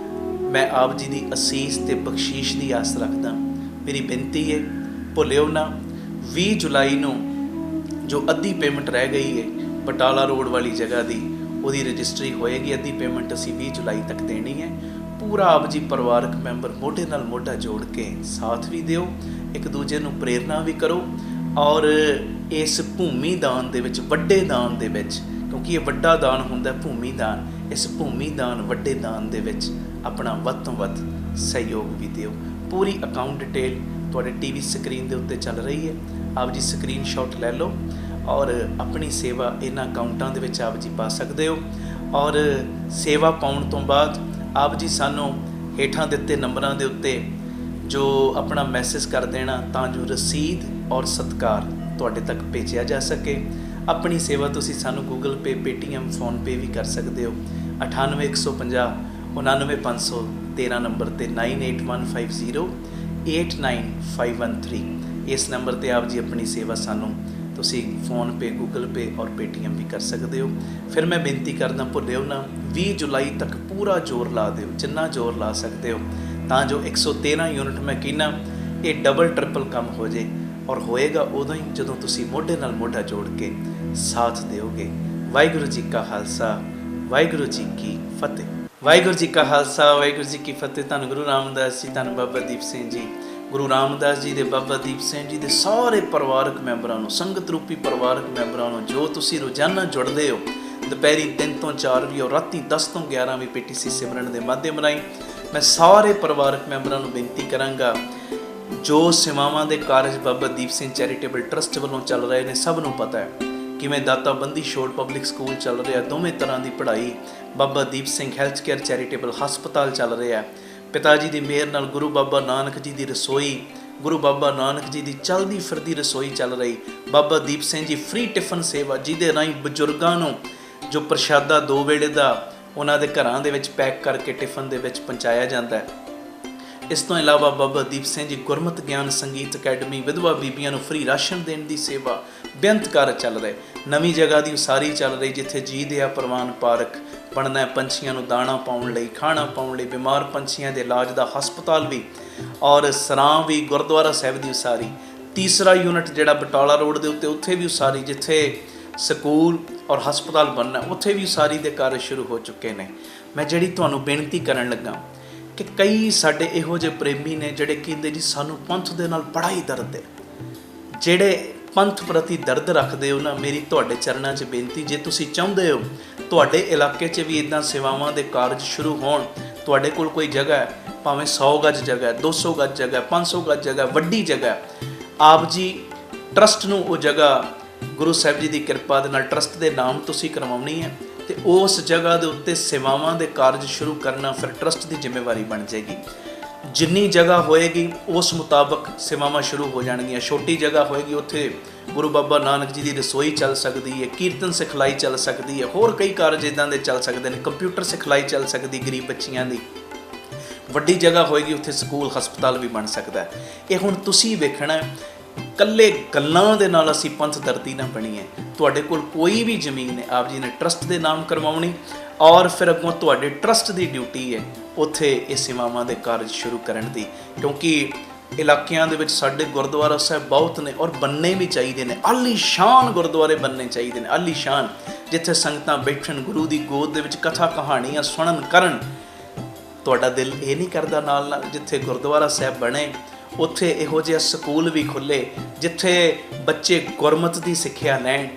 ਮੈਂ ਆਪ ਜੀ ਦੀ ਅਸੀਸ ਤੇ ਬਖਸ਼ੀਸ਼ ਦੀ ਆਸ ਰੱਖਦਾ। ਮੇਰੀ ਬੇਨਤੀ ਹੈ, ਭੁੱਲਿਓ ਨਾ, 20 ਜੁਲਾਈ ਨੂੰ ਜੋ ਅੱਧੀ ਪੇਮੈਂਟ ਰਹਿ ਗਈ ਹੈ ਬਟਾਲਾ ਰੋਡ ਵਾਲੀ ਜਗ੍ਹਾ ਦੀ, ਉਹਦੀ ਰਜਿਸਟਰੀ ਹੋਏਗੀ। ਅੱਧੀ ਪੇਮੈਂਟ ਅਸੀਂ 20 ਜੁਲਾਈ ਤੱਕ ਦੇਣੀ ਹੈ। ਪੂਰਾ ਆਪ ਜੀ ਪਰਿਵਾਰਕ ਮੈਂਬਰ ਮੋਢੇ ਨਾਲ ਮੋਢਾ ਜੋੜ ਕੇ ਸਾਥ ਵੀ ਦਿਓ, ਇੱਕ ਦੂਜੇ ਨੂੰ ਪ੍ਰੇਰਨਾ ਵੀ ਕਰੋ। ਔਰ ਇਸ ਭੂਮੀ ਦਾਨ ਦੇ ਵਿੱਚ, ਵੱਡੇ ਦਾਨ ਦੇ ਵਿੱਚ, ਕਿਉਂਕਿ ਇਹ ਵੱਡਾ ਦਾਨ ਹੁੰਦਾ ਭੂਮੀ ਦਾਨ, ਇਸ ਭੂਮੀ ਦਾਨ ਵੱਡੇ ਦਾਨ ਦੇ ਵਿੱਚ ਆਪਣਾ ਵੱਧ ਤੋਂ ਵੱਧ ਸਹਿਯੋਗ ਵੀ ਦਿਓ। ਪੂਰੀ ਅਕਾਊਂਟ ਡਿਟੇਲ ਤੁਹਾਡੇ ਟੀਵੀ ਸਕਰੀਨ ਦੇ ਉੱਤੇ ਚੱਲ ਰਹੀ ਹੈ, ਆਪ ਜੀ ਸਕਰੀਨਸ਼ਾਟ ਲੈ ਲਓ ਔਰ ਆਪਣੀ ਸੇਵਾ ਇਹਨਾਂ ਅਕਾਊਂਟਾਂ ਦੇ ਵਿੱਚ ਆਪ ਜੀ ਪਾ ਸਕਦੇ ਹੋ। ਔਰ ਸੇਵਾ ਪਾਉਣ ਤੋਂ ਬਾਅਦ ਆਪ ਜੀ ਸਾਨੂੰ ਹੇਠਾਂ ਦਿੱਤੇ ਨੰਬਰਾਂ ਦੇ ਉੱਤੇ ਜੋ ਆਪਣਾ ਮੈਸੇਜ ਕਰ ਦੇਣਾ, ਤਾਂ ਜੋ ਰਸੀਦ ਔਰ ਸਤਿਕਾਰ ਤੁਹਾਡੇ ਤੱਕ ਭੇਜਿਆ ਜਾ ਸਕੇ। ਆਪਣੀ ਸੇਵਾ ਤੁਸੀਂ ਸਾਨੂੰ ਗੂਗਲ ਪੇ, ਪੇਟੀਐਮ, ਫੋਨਪੇ ਵੀ ਕਰ ਸਕਦੇ ਹੋ। 98 150 99 513 ਨੰਬਰ ਤੇ 9815089513 ਇਸ ਨੰਬਰ ਤੇ ਆਪ ਜੀ ਆਪਣੀ ਸੇਵਾ ਸਾਨੂੰ ਤੁਸੀਂ ਫੋਨਪੇ, ਗੂਗਲ ਪੇ ਔਰ ਪੇਟੀਐਮ ਵੀ ਕਰ ਸਕਦੇ ਹੋ। ਫਿਰ ਮੈਂ ਬੇਨਤੀ ਕਰਦਾ, ਭੁੱਲਿਓ ਨਾ, 20 ਜੁਲਾਈ ਤੱਕ ਪੂਰਾ ਜ਼ੋਰ ਲਾ ਦਿਓ, ਜਿੰਨਾ ਜ਼ੋਰ ਲਾ ਸਕਦੇ ਹੋ, ਤਾਂ ਜੋ 113 ਯੂਨਿਟ ਮੈਂ ਕਹਿੰਦਾ ਇਹ ਡਬਲ ਟ੍ਰਿਪਲ ਕੰਮ ਹੋ ਜੇ। ਔਰ ਹੋਏਗਾ ਉਦੋਂ ਹੀ ਜਦੋਂ ਤੁਸੀਂ ਮੋਢੇ ਨਾਲ ਮੋਢਾ ਜੋੜ ਕੇ ਸਾਥ ਦਿਓਗੇ। ਵਾਹਿਗੁਰੂ ਜੀ ਕਾ ਖਾਲਸਾ, ਵਾਹਿਗੁਰੂ ਜੀ ਕੀ ਫਤਿਹ। ਵਾਹਿਗੁਰੂ ਜੀ ਕਾ ਖਾਲਸਾ, ਵਾਹਿਗੁਰੂ ਜੀ ਕੀ ਫਤਿਹ। ਧੰਨ ਗੁਰੂ ਰਾਮਦਾਸ ਜੀ, ਧੰਨ ਬਾਬਾ ਦੀਪ ਸਿੰਘ ਜੀ। ਗੁਰੂ ਰਾਮਦਾਸ ਜੀ ਦੇ, ਬਾਬਾ ਦੀਪ ਸਿੰਘ ਜੀ ਦੇ ਸਾਰੇ ਪਰਿਵਾਰਕ ਮੈਂਬਰਾਂ ਨੂੰ, ਸੰਗਤ ਰੂਪੀ ਪਰਿਵਾਰਕ ਮੈਂਬਰਾਂ ਨੂੰ, ਜੋ ਤੁਸੀਂ ਰੋਜ਼ਾਨਾ ਜੁੜਦੇ ਹੋ, ਦੁਪਹਿਰੀ 3 ਤੋਂ 4 ਵੀ ਔਰ ਰਾਤੀ 10 ਤੋਂ 11 ਵੀ PTC ਸਿਮਰਨ ਦੇ ਮਾਧਿਅਮ ਰਾਹੀਂ, ਮੈਂ ਸਾਰੇ ਪਰਿਵਾਰਕ ਮੈਂਬਰਾਂ ਨੂੰ ਬੇਨਤੀ ਕਰਾਂਗਾ, ਜੋ ਸੇਵਾਵਾਂ ਦੇ ਕਾਰਜ ਬਾਬਾ ਦੀਪ ਸਿੰਘ ਚੈਰੀਟੇਬਲ ਟਰਸਟ ਵੱਲੋਂ ਚੱਲ ਰਹੇ ਨੇ, ਸਭ ਨੂੰ ਪਤਾ ਹੈ ਕਿਵੇਂ ਦਾਤਾ ਬੰਦੀ ਛੋੜ ਪਬਲਿਕ ਸਕੂਲ ਚੱਲ ਰਿਹਾ, ਦੋਵੇਂ ਤਰ੍ਹਾਂ ਦੀ ਪੜ੍ਹਾਈ, Baba Deep Singh health care charitable ਹਸਪਤਾਲ ਚੱਲ ਰਿਹਾ, ਪਿਤਾ ਜੀ ਦੀ ਮਿਹਰ ਨਾਲ ਗੁਰੂ ਬਾਬਾ ਨਾਨਕ ਜੀ ਦੀ ਰਸੋਈ, ਗੁਰੂ ਬਾਬਾ ਨਾਨਕ ਜੀ ਦੀ ਚਲਦੀ ਫਿਰਦੀ ਰਸੋਈ ਚੱਲ ਰਹੀ। ਬਾਬਾ ਦੀਪ ਸਿੰਘ ਜੀ ਫ੍ਰੀ ਟਿਫਨ ਸੇਵਾ, ਜਿਹਦੇ ਰਾਹੀਂ ਬਜ਼ੁਰਗਾਂ ਨੂੰ ਜੋ ਪ੍ਰਸ਼ਾਦਾ 2 ਵੇਲੇ ਦਾ ਉਹਨਾਂ ਦੇ ਘਰਾਂ ਦੇ ਵਿੱਚ ਪੈਕ ਕਰਕੇ ਟਿਫਨ ਦੇ ਵਿੱਚ ਪਹੁੰਚਾਇਆ ਜਾਂਦਾ ਹੈ। ਇਸ ਤੋਂ ਇਲਾਵਾ ਬਾਬਾ ਦੀਪ ਸਿੰਘ ਜੀ ਗੁਰਮਤਿ ਗਿਆਨ ਸੰਗੀਤ ਅਕੈਡਮੀ, ਵਿਧਵਾ ਬੀਬੀਆਂ ਨੂੰ ਫ੍ਰੀ ਰਾਸ਼ਨ ਦੇਣ ਦੀ ਸੇਵਾ, ਬੇਅੰਤ ਕਾਰਜ ਚੱਲ ਰਹੇ। ਨਵੀਂ ਜਗ੍ਹਾ ਦੀ ਉਸਾਰੀ ਚੱਲ ਰਹੀ, ਜਿੱਥੇ ਜੀ ਦਿਆ ਪ੍ਰਵਾਨ ਪਾਰਕ ਬਣਨਾ ਹੈ, ਪੰਛੀਆਂ ਨੂੰ ਦਾਣਾ ਪਾਉਣ ਲਈ, ਖਾਣਾ ਪਾਉਣ ਲਈ, ਬਿਮਾਰ ਪੰਛੀਆਂ ਦੇ ਇਲਾਜ ਦਾ ਹਸਪਤਾਲ ਵੀ, ਔਰ ਸਰਾਂ ਵੀ, ਗੁਰਦੁਆਰਾ ਸਾਹਿਬ ਦੀ ਉਸਾਰੀ। ਤੀਸਰਾ ਯੂਨਿਟ ਜਿਹੜਾ ਬਟਾਲਾ ਰੋਡ ਦੇ ਉੱਤੇ, ਉੱਥੇ ਵੀ ਉਸਾਰੀ, ਜਿੱਥੇ ਸਕੂਲ ਔਰ ਹਸਪਤਾਲ ਬਣਨਾ, ਉੱਥੇ ਵੀ ਉਸਾਰੀ ਦੇ ਕਾਰਜ ਸ਼ੁਰੂ ਹੋ ਚੁੱਕੇ ਨੇ। ਮੈਂ ਜਿਹੜੀ ਤੁਹਾਨੂੰ ਬੇਨਤੀ ਕਰਨ ਲੱਗਾ ਕਿ ਕਈ ਸਾਡੇ ਇਹੋ ਜਿਹੇ ਪ੍ਰੇਮੀ ਨੇ ਜਿਹੜੇ ਕਹਿੰਦੇ ਜੀ ਸਾਨੂੰ ਪੰਥ ਦੇ ਨਾਲ ਬੜਾ ਹੀ ਦਰਦ ਹੈ। ਜਿਹੜੇ ਪੰਥ ਪ੍ਰਤੀ ਦਰਦ ਰੱਖਦੇ ਹੋ ਨਾ, ਮੇਰੀ ਤੁਹਾਡੇ ਚਰਨਾਂ 'ਚ ਬੇਨਤੀ, ਜੇ ਤੁਸੀਂ ਚਾਹੁੰਦੇ ਹੋ ਤੁਹਾਡੇ ਇਲਾਕੇ 'ਚ ਵੀ ਇੱਦਾਂ ਸੇਵਾਵਾਂ ਦੇ ਕਾਰਜ ਸ਼ੁਰੂ ਹੋਣ, ਤੁਹਾਡੇ ਕੋਲ ਕੋਈ ਜਗ੍ਹਾ ਹੈ, ਭਾਵੇਂ 100 ਗਜ ਜਗ੍ਹਾ, 200 ਗਜ ਜਗ੍ਹਾ, 500 ਗਜ ਜਗ੍ਹਾ, ਵੱਡੀ ਜਗ੍ਹਾ, ਆਪ ਜੀ ਟਰਸਟ ਨੂੰ ਉਹ ਜਗ੍ਹਾ ਗੁਰੂ ਸਾਹਿਬ ਜੀ ਦੀ ਕਿਰਪਾ ਦੇ ਨਾਲ ਟਰਸਟ ਦੇ ਨਾਮ ਤੁਸੀਂ ਕਰਵਾਉਣੀ ਹੈ, ਤੇ ਉਸ ਜਗ੍ਹਾ ਦੇ ਉੱਤੇ ਸੇਵਾਵਾਂ ਦੇ ਕਾਰਜ ਸ਼ੁਰੂ ਕਰਨਾ ਫਿਰ ਟਰਸਟ ਦੀ ਜ਼ਿੰਮੇਵਾਰੀ ਬਣ ਜਾਏਗੀ। ਜਿੰਨੀ ਜਗ੍ਹਾ ਹੋਏਗੀ ਉਸ ਮੁਤਾਬਕ ਸੇਵਾਵਾਂ ਸ਼ੁਰੂ ਹੋ ਜਾਣਗੀਆਂ। ਛੋਟੀ ਜਗ੍ਹਾ ਹੋਏਗੀ, ਉੱਥੇ ਗੁਰੂ ਬਾਬਾ ਨਾਨਕ ਜੀ ਦੀ ਰਸੋਈ ਚੱਲ ਸਕਦੀ ਹੈ, ਕੀਰਤਨ ਸਿਖਲਾਈ ਚੱਲ ਸਕਦੀ ਹੈ, ਹੋਰ ਕਈ ਕਾਰਜ ਇੱਦਾਂ ਦੇ ਚੱਲ ਸਕਦੇ ਨੇ, ਕੰਪਿਊਟਰ ਸਿਖਲਾਈ ਚੱਲ ਸਕਦੀ ਗਰੀਬ ਬੱਚੀਆਂ ਦੀ। ਵੱਡੀ ਜਗ੍ਹਾ ਹੋਏਗੀ, ਉੱਥੇ ਸਕੂਲ ਹਸਪਤਾਲ ਵੀ ਬਣ ਸਕਦਾ ਹੈ। ਇਹ ਹੁਣ ਤੁਸੀਂ ਵੇਖਣਾ, ਕੱਲੇ ਗੱਲਾਂ ਦੇ ਨਾਲ ਅਸੀਂ ਪੰਥ ਦਰਦੀ ਨਾ ਬਣੀਏ। ਤੁਹਾਡੇ ਕੋਲ ਕੋਈ ਵੀ ਜ਼ਮੀਨ ਹੈ, ਆਪ ਜੀ ਨੇ ਟਰਸਟ ਦੇ ਨਾਮ ਕਰਵਾਉਣੀ, ਔਰ ਫਿਰ ਅੱਗੋਂ ਤੁਹਾਡੇ ਟਰਸਟ ਦੀ ਡਿਊਟੀ ਹੈ ਉੱਥੇ ਇਹ ਸੇਵਾਵਾਂ ਦੇ ਕਾਰਜ ਸ਼ੁਰੂ ਕਰਨ ਦੀ। ਕਿਉਂਕਿ ਇਲਾਕਿਆਂ ਦੇ ਵਿੱਚ ਸਾਡੇ ਗੁਰਦੁਆਰਾ ਸਾਹਿਬ ਬਹੁਤ ਨੇ, ਔਰ ਬੰਨੇ ਵੀ ਚਾਹੀਦੇ ਨੇ। ਆਲੀਸ਼ਾਨ ਗੁਰਦੁਆਰੇ ਬੰਨਣੇ ਚਾਹੀਦੇ ਨੇ, ਆਲੀਸ਼ਾਨ, ਜਿੱਥੇ ਸੰਗਤਾਂ ਬੈਠਣ, ਗੁਰੂ ਦੀ ਗੋਦ ਦੇ ਵਿੱਚ ਕਥਾ ਕਹਾਣੀਆਂ ਸੁਣਨ ਕਰਨ। ਤੁਹਾਡਾ ਦਿਲ ਇਹ ਨਹੀਂ ਕਰਦਾ ਨਾਲ ਨਾਲ ਜਿੱਥੇ ਗੁਰਦੁਆਰਾ ਸਾਹਿਬ ਬਣੇ ਉੱਥੇ ਇਹੋ ਜਿਹਾ ਸਕੂਲ ਵੀ ਖੁੱਲ੍ਹੇ, ਜਿੱਥੇ ਬੱਚੇ ਗੁਰਮਤਿ ਦੀ ਸਿੱਖਿਆ ਲੈਣ,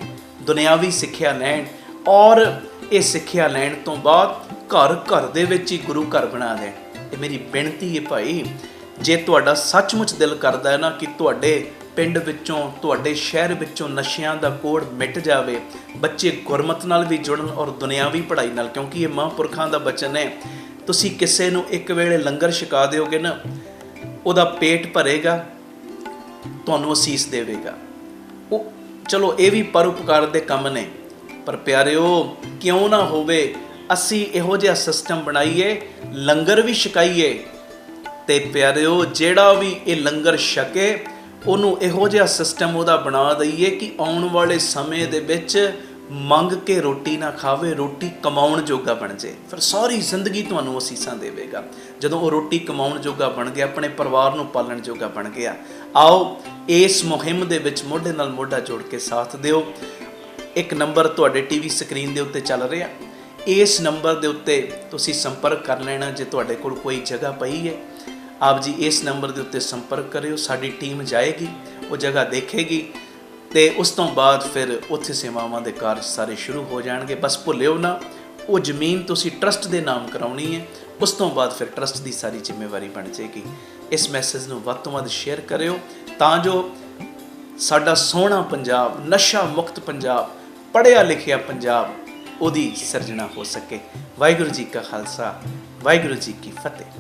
ਦੁਨਿਆਵੀ ਸਿੱਖਿਆ ਲੈਣ, ਔਰ ਇਹ ਸਿੱਖਿਆ ਲੈਣ ਤੋਂ ਬਾਅਦ ਘਰ ਘਰ ਦੇ ਵਿੱਚ ਹੀ ਗੁਰੂ ਘਰ ਬਣਾ ਦੇਣ। ਇਹ ਮੇਰੀ ਬੇਨਤੀ ਹੈ ਭਾਈ, ਜੇ ਤੁਹਾਡਾ ਸੱਚਮੁੱਚ ਦਿਲ ਕਰਦਾ ਹੈ ਨਾ ਕਿ ਤੁਹਾਡੇ ਪਿੰਡ ਵਿੱਚੋਂ, ਤੁਹਾਡੇ ਸ਼ਹਿਰ ਵਿੱਚੋਂ ਨਸ਼ਿਆਂ ਦਾ ਕੋੜ ਮਿਟ ਜਾਵੇ, ਬੱਚੇ ਗੁਰਮਤਿ ਨਾਲ ਵੀ ਜੁੜਨ ਔਰ ਦੁਨਿਆਵੀ ਪੜ੍ਹਾਈ ਨਾਲ, ਕਿਉਂਕਿ ਇਹ ਮਹਾਂਪੁਰਖਾਂ ਦਾ ਬਚਨ ਹੈ। ਤੁਸੀਂ ਕਿਸੇ ਨੂੰ ਇੱਕ ਵੇਲੇ ਲੰਗਰ ਛਕਾ ਦਿਓਗੇ ਨਾ, ਉਹਦਾ ਪੇਟ ਭਰੇਗਾ, ਤੁਹਾਨੂੰ ਅਸੀਸ ਦੇਵੇਗਾ। ਉਹ ਚਲੋ ਇਹ ਵੀ ਪਰਉਪਕਾਰ ਦੇ ਕੰਮ ਨੇ, ਪਰ ਪਿਆਰਿਓ ਕਿਉਂ ਨਾ ਹੋਵੇ ਅਸੀਂ ਇਹੋ ਜਿਹਾ ਸਿਸਟਮ ਬਣਾਈਏ, ਲੰਗਰ ਵੀ ਛਕਾਈਏ, ਤੇ ਪਿਆਰਿਓ ਜਿਹੜਾ ਵੀ ਇਹ ਲੰਗਰ ਛਕੇ ਉਹਨੂੰ ਇਹੋ ਜਿਹਾ ਸਿਸਟਮ ਉਹਦਾ ਬਣਾ ਦਈਏ ਕਿ ਆਉਣ ਵਾਲੇ ਸਮੇਂ ਦੇ ਵਿੱਚ ਮੰਗ ਕੇ ਰੋਟੀ ਨਾ ਖਾਵੇ, ਰੋਟੀ ਕਮਾਉਣ ਜੋਗਾ ਬਣ ਜਾਏ। ਫਿਰ ਸਾਰੀ ਜ਼ਿੰਦਗੀ ਤੁਹਾਨੂੰ ਅਸੀਸਾਂ ਦੇਵੇਗਾ। ਜਦੋਂ ਉਹ ਰੋਟੀ ਕਮਾਉਣ ਜੋਗਾ ਬਣ ਗਿਆ, ਆਪਣੇ ਪਰਿਵਾਰ ਨੂੰ ਪਾਲਣ ਜੋਗਾ ਬਣ ਗਿਆ। ਆਓ ਇਸ ਮੁਹਿੰਮ ਦੇ ਵਿੱਚ ਮੋਢੇ ਨਾਲ ਮੋਢਾ ਜੋੜ ਕੇ ਸਾਥ ਦਿਓ। ਇੱਕ ਨੰਬਰ ਤੁਹਾਡੇ ਟੀਵੀ ਸਕਰੀਨ ਦੇ ਉੱਤੇ ਚੱਲ ਰਿਹਾ, ਇਸ ਨੰਬਰ ਦੇ ਉੱਤੇ ਤੁਸੀਂ ਸੰਪਰਕ ਕਰ ਲੈਣਾ। ਜੇ ਤੁਹਾਡੇ ਕੋਲ ਕੋਈ ਜਗ੍ਹਾ ਪਈ ਹੈ, ਆਪ ਜੀ ਇਸ ਨੰਬਰ ਦੇ ਉੱਤੇ ਸੰਪਰਕ ਕਰਿਓ, ਸਾਡੀ ਟੀਮ ਜਾਏਗੀ, ਉਹ ਜਗ੍ਹਾ ਦੇਖੇਗੀ, ਤੇ ਉਸ ਤੋਂ ਬਾਅਦ ਫਿਰ ਉੱਥੇ ਸੇਵਾਵਾਂ ਦੇ ਕਾਰਜ ਸਾਰੇ ਸ਼ੁਰੂ ਹੋ ਜਾਣਗੇ। ਬਸ ਭੁੱਲਿਓ ਨਾ, ਉਹ ਜ਼ਮੀਨ ਤੁਸੀਂ ਟਰਸਟ ਦੇ ਨਾਮ ਕਰਾਉਣੀ ਹੈ, ਉਸ ਤੋਂ ਬਾਅਦ ਫਿਰ ਟਰਸਟ ਦੀ ਸਾਰੀ ਜ਼ਿੰਮੇਵਾਰੀ ਬਣ ਜਾਏਗੀ। ਇਸ ਮੈਸੇਜ ਨੂੰ ਵੱਧ ਤੋਂ ਵੱਧ ਸ਼ੇਅਰ ਕਰਿਓ, ਤਾਂ ਜੋ ਸਾਡਾ ਸੋਹਣਾ ਪੰਜਾਬ, ਨਸ਼ਾ ਮੁਕਤ ਪੰਜਾਬ, ਪੜ੍ਹਿਆ ਲਿਖਿਆ ਪੰਜਾਬ, ਉਹਦੀ ਸਿਰਜਣਾ ਹੋ ਸਕੇ। ਵਾਹਿਗੁਰੂ ਜੀ ਕਾ ਖਾਲਸਾ, ਵਾਹਿਗੁਰੂ ਜੀ ਕੀ ਫਤਿਹ।